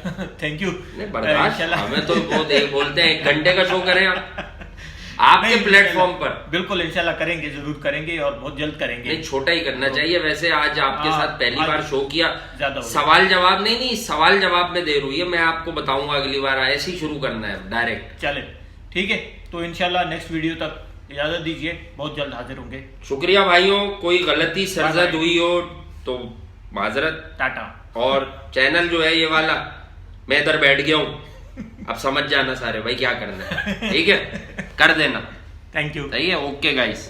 Thank you. बर्दाश्त हमें तो बहुत बोलते हैं 1 घंटे का शो करें आपके प्लेटफॉर्म पर। बिल्कुल, इंशाल्लाह करेंगे, जरूर करेंगे और बहुत जल्द करेंगे। नहीं, छोटा ही करना चाहिए। वैसे आज आपके साथ पहली बार शो किया, सवाल जवाब नहीं सवाल जवाब में देर हुई है। मैं आपको बताऊंगा अगली बार ऐसे ही शुरू करना है डायरेक्ट। चले ठीक है, तो इंशाल्लाह नेक्स्ट वीडियो तक इजाजत दीजिए, बहुत जल्द हाजिर होंगे। शुक्रिया भाइयों, कोई गलती सरजद हुई हो तो माजरत, टाटा। और चैनल जो है ये वाला, मैं इधर बैठ गया हूँ, अब समझ जाना सारे भाई क्या करना है। ठीक है, कर देना। Thank you. सही है, ओके गाइस।